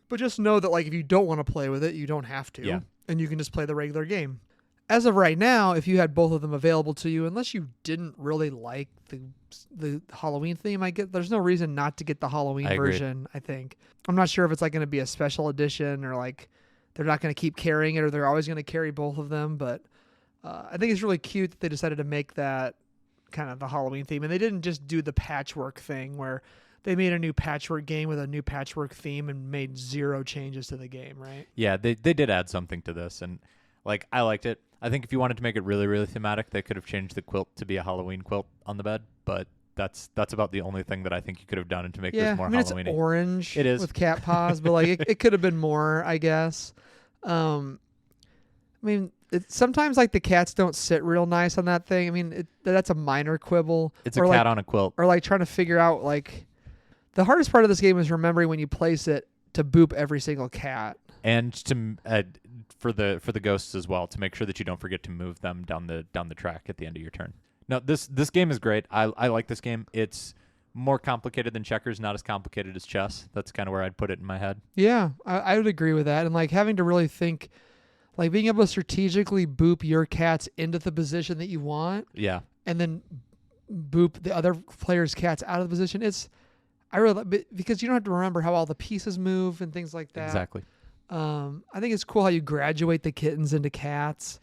But just know that like if you don't want to play with it, you don't have to. Yeah. And you can just play the regular game. As of right now, if you had both of them available to you, unless you didn't really like the Halloween theme, there's no reason not to get the Halloween version, I think. I'm not sure if it's like going to be a special edition or like they're not going to keep carrying it or they're always going to carry both of them, but I think it's really cute that they decided to make that kind of the Halloween theme, and they didn't just do the patchwork thing where they made a new patchwork game with a new patchwork theme and made 0 changes to the game, right? Yeah, they did add something to this, and like I liked it. I think if you wanted to make it really, really thematic, they could have changed the quilt to be a Halloween quilt on the bed, but that's about the only thing that I think you could have done to make this more Halloween-y. It's orange It is. with cat paws, but like it could have been more, I guess. Sometimes like the cats don't sit real nice on that thing. I mean, that's a minor quibble. It's a cat on a quilt. Or like trying to figure out like the hardest part of this game is remembering when you place it to boop every single cat. And to for the ghosts as well, to make sure that you don't forget to move them down the track at the end of your turn. No, this game is great. I like this game. It's more complicated than checkers, not as complicated as chess. That's kind of where I'd put it in my head. Yeah, I would agree with that. And like having to really think, like being able to strategically boop your cats into the position that you want. Yeah. And then boop the other player's cats out of the position. Because you don't have to remember how all the pieces move and things like that. Exactly. I think it's cool how you graduate the kittens into cats,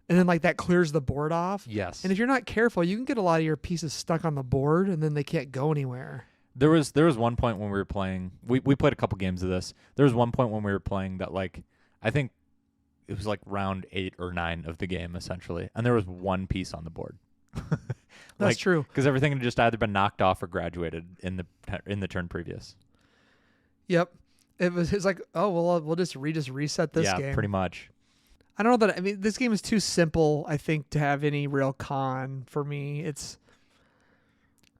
and then like that clears the board off. Yes. And if you're not careful, you can get a lot of your pieces stuck on the board, and then they can't go anywhere. There was one point when we were playing. We played a couple games of this. There was one point when we were playing that like I think it was like round 8 or 9 of the game essentially, and there was one piece on the board. That's true. Because everything had just either been knocked off or graduated in the turn previous. Yep. It's like, oh well, we'll just reset this game. Yeah, pretty much. I don't know that. I mean, this game is too simple, I think, to have any real con for me. It's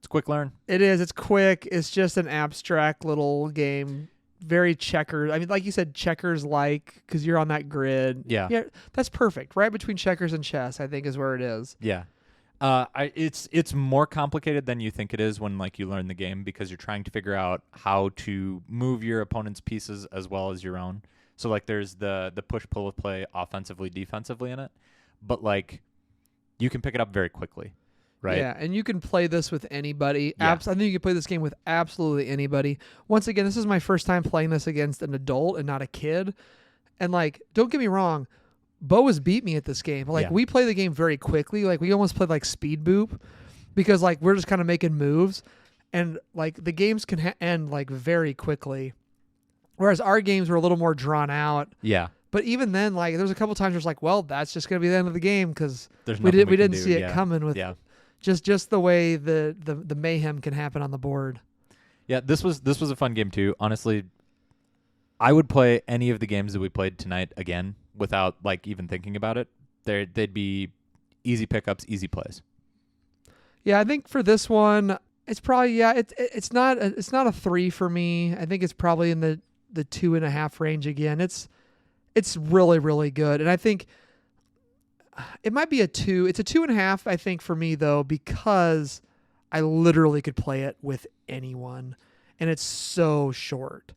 quick learn. It is. It's quick. It's just an abstract little game. Very checkers. I mean, like you said, checkers-like, because you're on that grid. Yeah. Yeah, that's perfect. Right between checkers and chess, I think, is where it is. Yeah. It's more complicated than you think it is when like you learn the game, because you're trying to figure out how to move your opponent's pieces as well as your own. So like there's the push-pull play offensively, defensively in it, but like you can pick it up very quickly, right? Yeah, and you can play this with anybody. Yeah. I think you can play this game with absolutely anybody. Once again, this is my first time playing this against an adult and not a kid. And like, don't get me wrong, Bo has beat me at this game. Like we play the game very quickly. Like we almost played like speed boop, because like we're just kind of making moves, and like the games can end like very quickly. Whereas our games were a little more drawn out. Yeah. But even then, like there's a couple times where it's like, well, that's just gonna be the end of the game, because we we didn't see it coming with just the way the mayhem can happen on the board. Yeah, this was a fun game too. Honestly, I would play any of the games that we played tonight again without like even thinking about it. They'd be easy pickups, easy plays. Yeah, I think for this one, it's probably it's not a 3 for me. I think it's probably in the 2.5 range again. It's really, really good, and I think it might be a 2. It's a 2.5, I think, for me though, because I literally could play it with anyone, and it's so short.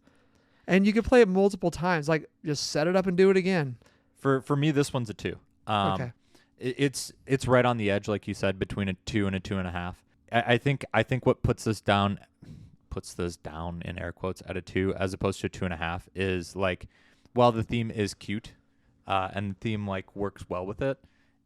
And you can play it multiple times. Like, just set it up and do it again. For me, this one's a 2. Okay. It's right on the edge, like you said, between a 2 and a 2.5. I think what puts this down in air quotes at a 2 as opposed to a 2.5 is like, while the theme is cute, and the theme like works well with it,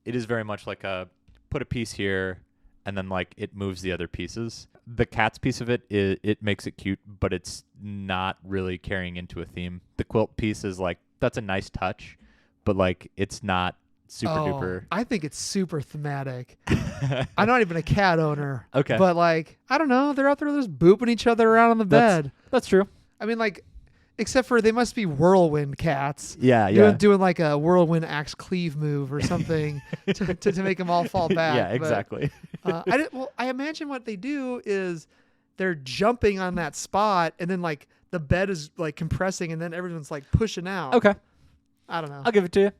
it is very much like a put a piece here and then like it moves the other pieces. The cat's piece of it makes it cute, but it's not really carrying into a theme. The quilt piece is like, that's a nice touch, but like it's not super duper. I think it's super thematic. I'm not even a cat owner. Okay. But like, I don't know, they're out there just booping each other around on the bed. That's true. I mean, like, except for they must be whirlwind cats. Yeah. Doing like a whirlwind axe cleave move or something to make them all fall back. Yeah, exactly. I imagine what they do is they're jumping on that spot, and then like the bed is like compressing, and then everyone's like pushing out. Okay. I don't know. I'll give it to you.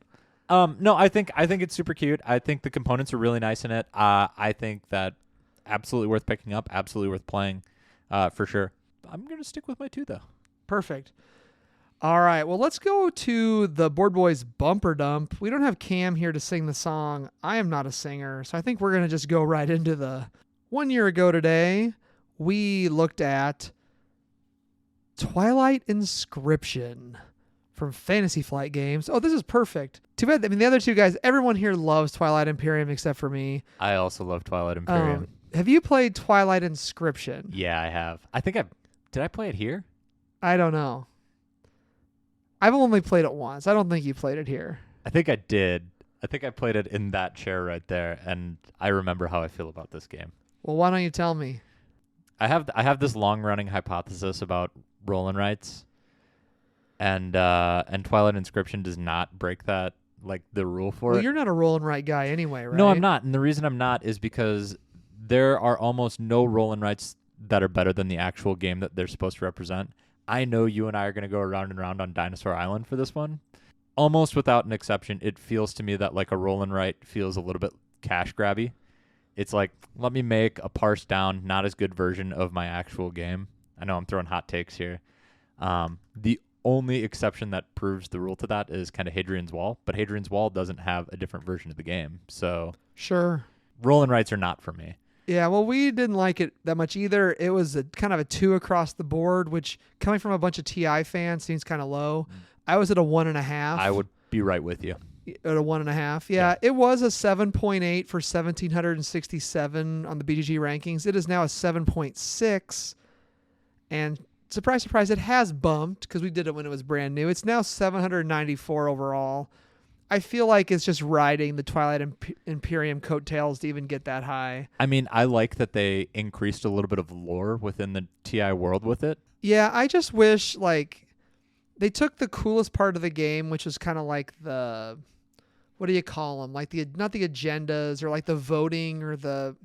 No, I think it's super cute. I think the components are really nice in it. I think that absolutely worth picking up, absolutely worth playing, for sure. I'm gonna stick with my 2 though. Perfect. All right. Well, let's go to the Board Boys bumper dump. We don't have Cam here to sing the song. I am not a singer, so I think we're going to just go right into the 1 year ago today. We looked at Twilight Inscription from Fantasy Flight Games. Oh, this is perfect. Too bad. I mean, the other two guys, everyone here loves Twilight Imperium except for me. I also love Twilight Imperium. Have you played Twilight Inscription? Yeah, I have. Did I play it here? I don't know. I've only played it once. I don't think you played it here. I think I did. I think I played it in that chair right there, and I remember how I feel about this game. Well, why don't you tell me? I have this long-running hypothesis about roll and writes, and Twilight Inscription does not break that, like, the rule for it. Well, you're not a roll and write guy anyway, right? No, I'm not, and the reason I'm not is because there are almost no roll and writes that are better than the actual game that they're supposed to represent. I know you and I are going to go around and around on Dinosaur Island for this one. Almost without an exception, it feels to me that like a roll and write feels a little bit cash grabby. It's like, let me make a parsed down, not as good version of my actual game. I know I'm throwing hot takes here. The only exception that proves the rule to that is kind of Hadrian's Wall, but Hadrian's Wall doesn't have a different version of the game. So sure, roll and writes are not for me. Yeah, well, we didn't like it that much either. It was kind of a 2 across the board, which coming from a bunch of TI fans seems kind of low. I was at a 1.5. I would be right with you. At a 1.5. Yeah, it was a 7.8 for 1,767 on the BGG rankings. It is now a 7.6. And surprise, surprise, it has bumped because we did it when it was brand new. It's now 794 overall. I feel like it's just riding the Twilight Imperium coattails to even get that high. I mean, I like that they increased a little bit of lore within the TI world with it. Yeah, I just wish, like, they took the coolest part of the game, which is kind of like the, what do you call them? Like not the agendas or like the voting or the,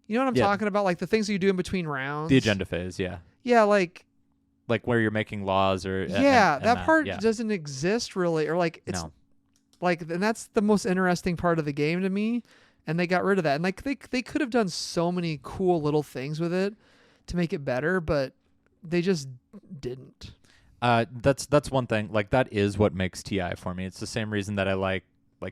you know what I'm talking about? Like the things that you do in between rounds. The agenda phase, yeah. Yeah, like where you're making laws or. Yeah, that part doesn't exist really, or like it's. No. Like, and that's the most interesting part of the game to me, and they got rid of that. And like they could have done so many cool little things with it to make it better, but they just didn't. That's one thing. Like that is what makes TI for me. It's the same reason that I like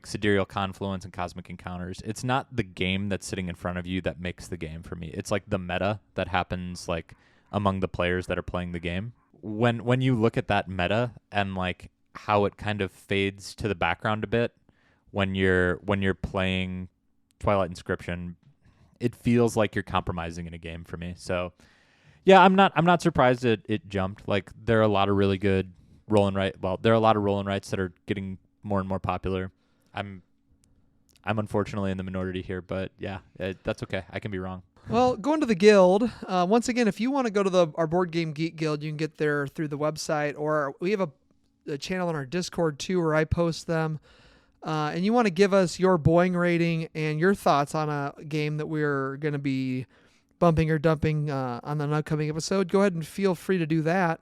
Sidereal Confluence and Cosmic Encounters. It's not the game that's sitting in front of you that makes the game for me. It's like the meta that happens like among the players that are playing the game. When you look at that meta and like how it kind of fades to the background a bit when you're playing Twilight Inscription, it feels like you're compromising in a game for me. So yeah, I'm not surprised it jumped. Like there are a lot of really good roll and write. Well, there are a lot of roll and writes that are getting more and more popular. I'm unfortunately in the minority here, but yeah, that's okay. I can be wrong. Well, going to the guild, once again, if you want to go to our Board Game Geek Guild, you can get there through the website, or we have a channel on our Discord too where I post them, and you want to give us your boing rating and your thoughts on a game that we're going to be bumping or dumping on an upcoming episode, go ahead and feel free to do that.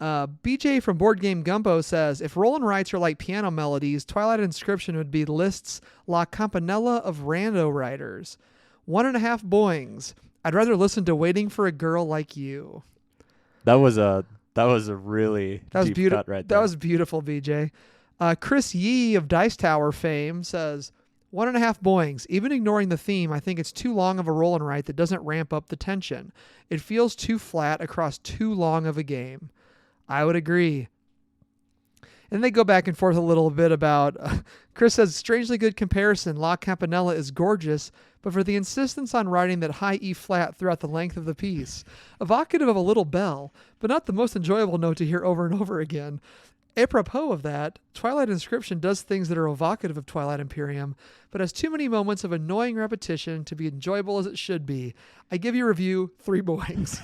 BJ from Board Game Gumbo says, if roll and writes are like piano melodies, Twilight Inscription would be Liszt's La Campanella of Rando Writers. 1.5 boings. I'd rather listen to Waiting for a Girl Like You. That was a really deep cut right there. That was beautiful, BJ. Chris Yee of Dice Tower fame says, 1.5 boings. Even ignoring the theme, I think it's too long of a roll and write that doesn't ramp up the tension. It feels too flat across too long of a game. I would agree. And they go back and forth a little bit about, Chris says, strangely good comparison. La Campanella is gorgeous, but for the insistence on writing that high E flat throughout the length of the piece. Evocative of a little bell, but not the most enjoyable note to hear over and over again. Apropos of that, Twilight Inscription does things that are evocative of Twilight Imperium, but has too many moments of annoying repetition to be enjoyable as it should be. I give your review 3 boings.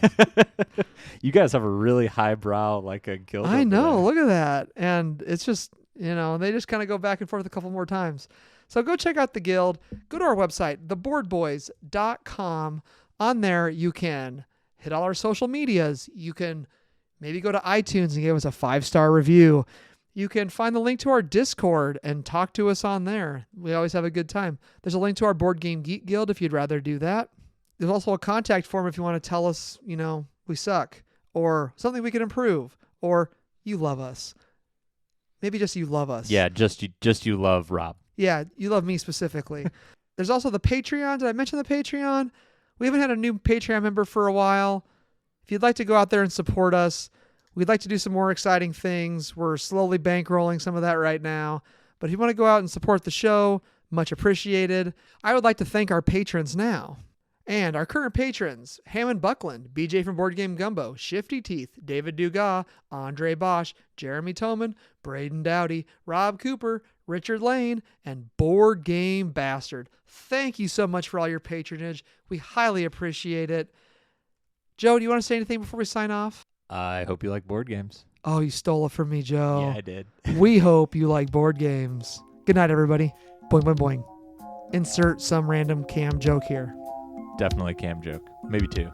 You guys have a really highbrow, like a guild. I know, look at that. And it's just, they just kind of go back and forth a couple more times. So go check out the guild. Go to our website, theboardboys.com. On there, you can hit all our social medias. You can maybe go to iTunes and give us a 5-star review. You can find the link to our Discord and talk to us on there. We always have a good time. There's a link to our Board Game Geek Guild if you'd rather do that. There's also a contact form if you want to tell us, we suck, or something we can improve, or you love us. Maybe just you love us. Yeah, just you love Rob. Yeah, you love me specifically. There's also the Patreon. Did I mention the Patreon? We haven't had a new Patreon member for a while. If you'd like to go out there and support us, We'd like to do some more exciting things. We're slowly bankrolling some of that right now. But if you want to go out and support the show, much appreciated. I would like to thank our patrons now. And our current patrons, Hammond Buckland, BJ from Board Game Gumbo, Shifty Teeth, David Dugas, Andre Bosch, Jeremy Toman, Braden Dowdy, Rob Cooper, Richard Lane, and Board Game Bastard. Thank you so much for all your patronage. We highly appreciate it. Joe, do you want to say anything before we sign off? I hope you like board games. Oh, you stole it from me, Joe. Yeah, I did. We hope you like board games. Good night, everybody. Boing, boing, boing. Insert some random Cam joke here. Definitely Cam joke. Maybe 2.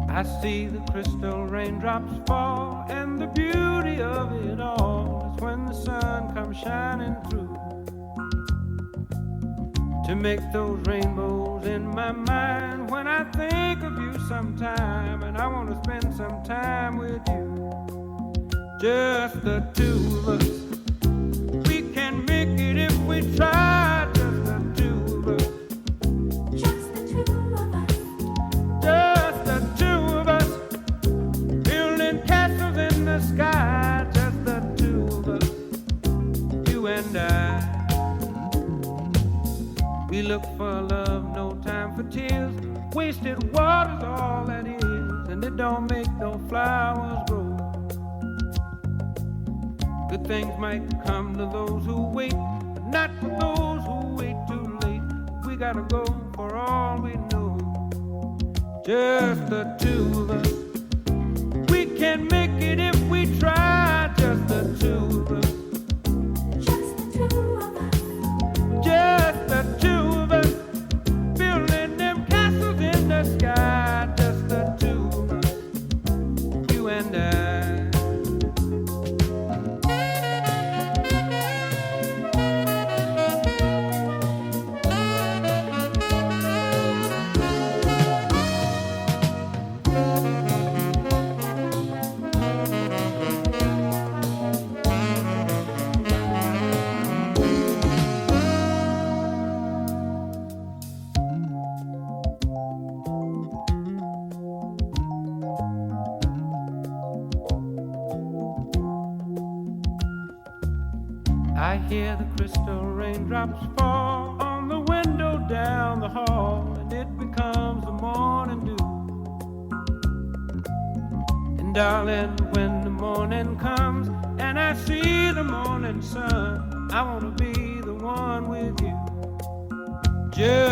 I see the crystal raindrops fall, and the beauty of it all is when the sun comes shining through to make those rainbows in my mind when I think of you sometime, and I want to spend some time with you, just the two of us. We can make it if we try, just the two of us. Just the two of us. Just the two of us, building castles in the sky. Just the two of us, you and I. We look for love, no time for tears. Wasted water's all that is, and it don't make no flowers grow. Good things might come to those who wait, but not for those who wait too late. We gotta go for all we know. Just the two of us. We can make it if we try. Just the two of us. Just the two of us. Just the two of us. Building them castles in the sky. Just the two of us. You and I. I hear the crystal raindrops fall on the window down the hall, and it becomes the morning dew. And darling, when the morning comes and I see the morning sun, I want to be the one with you. Just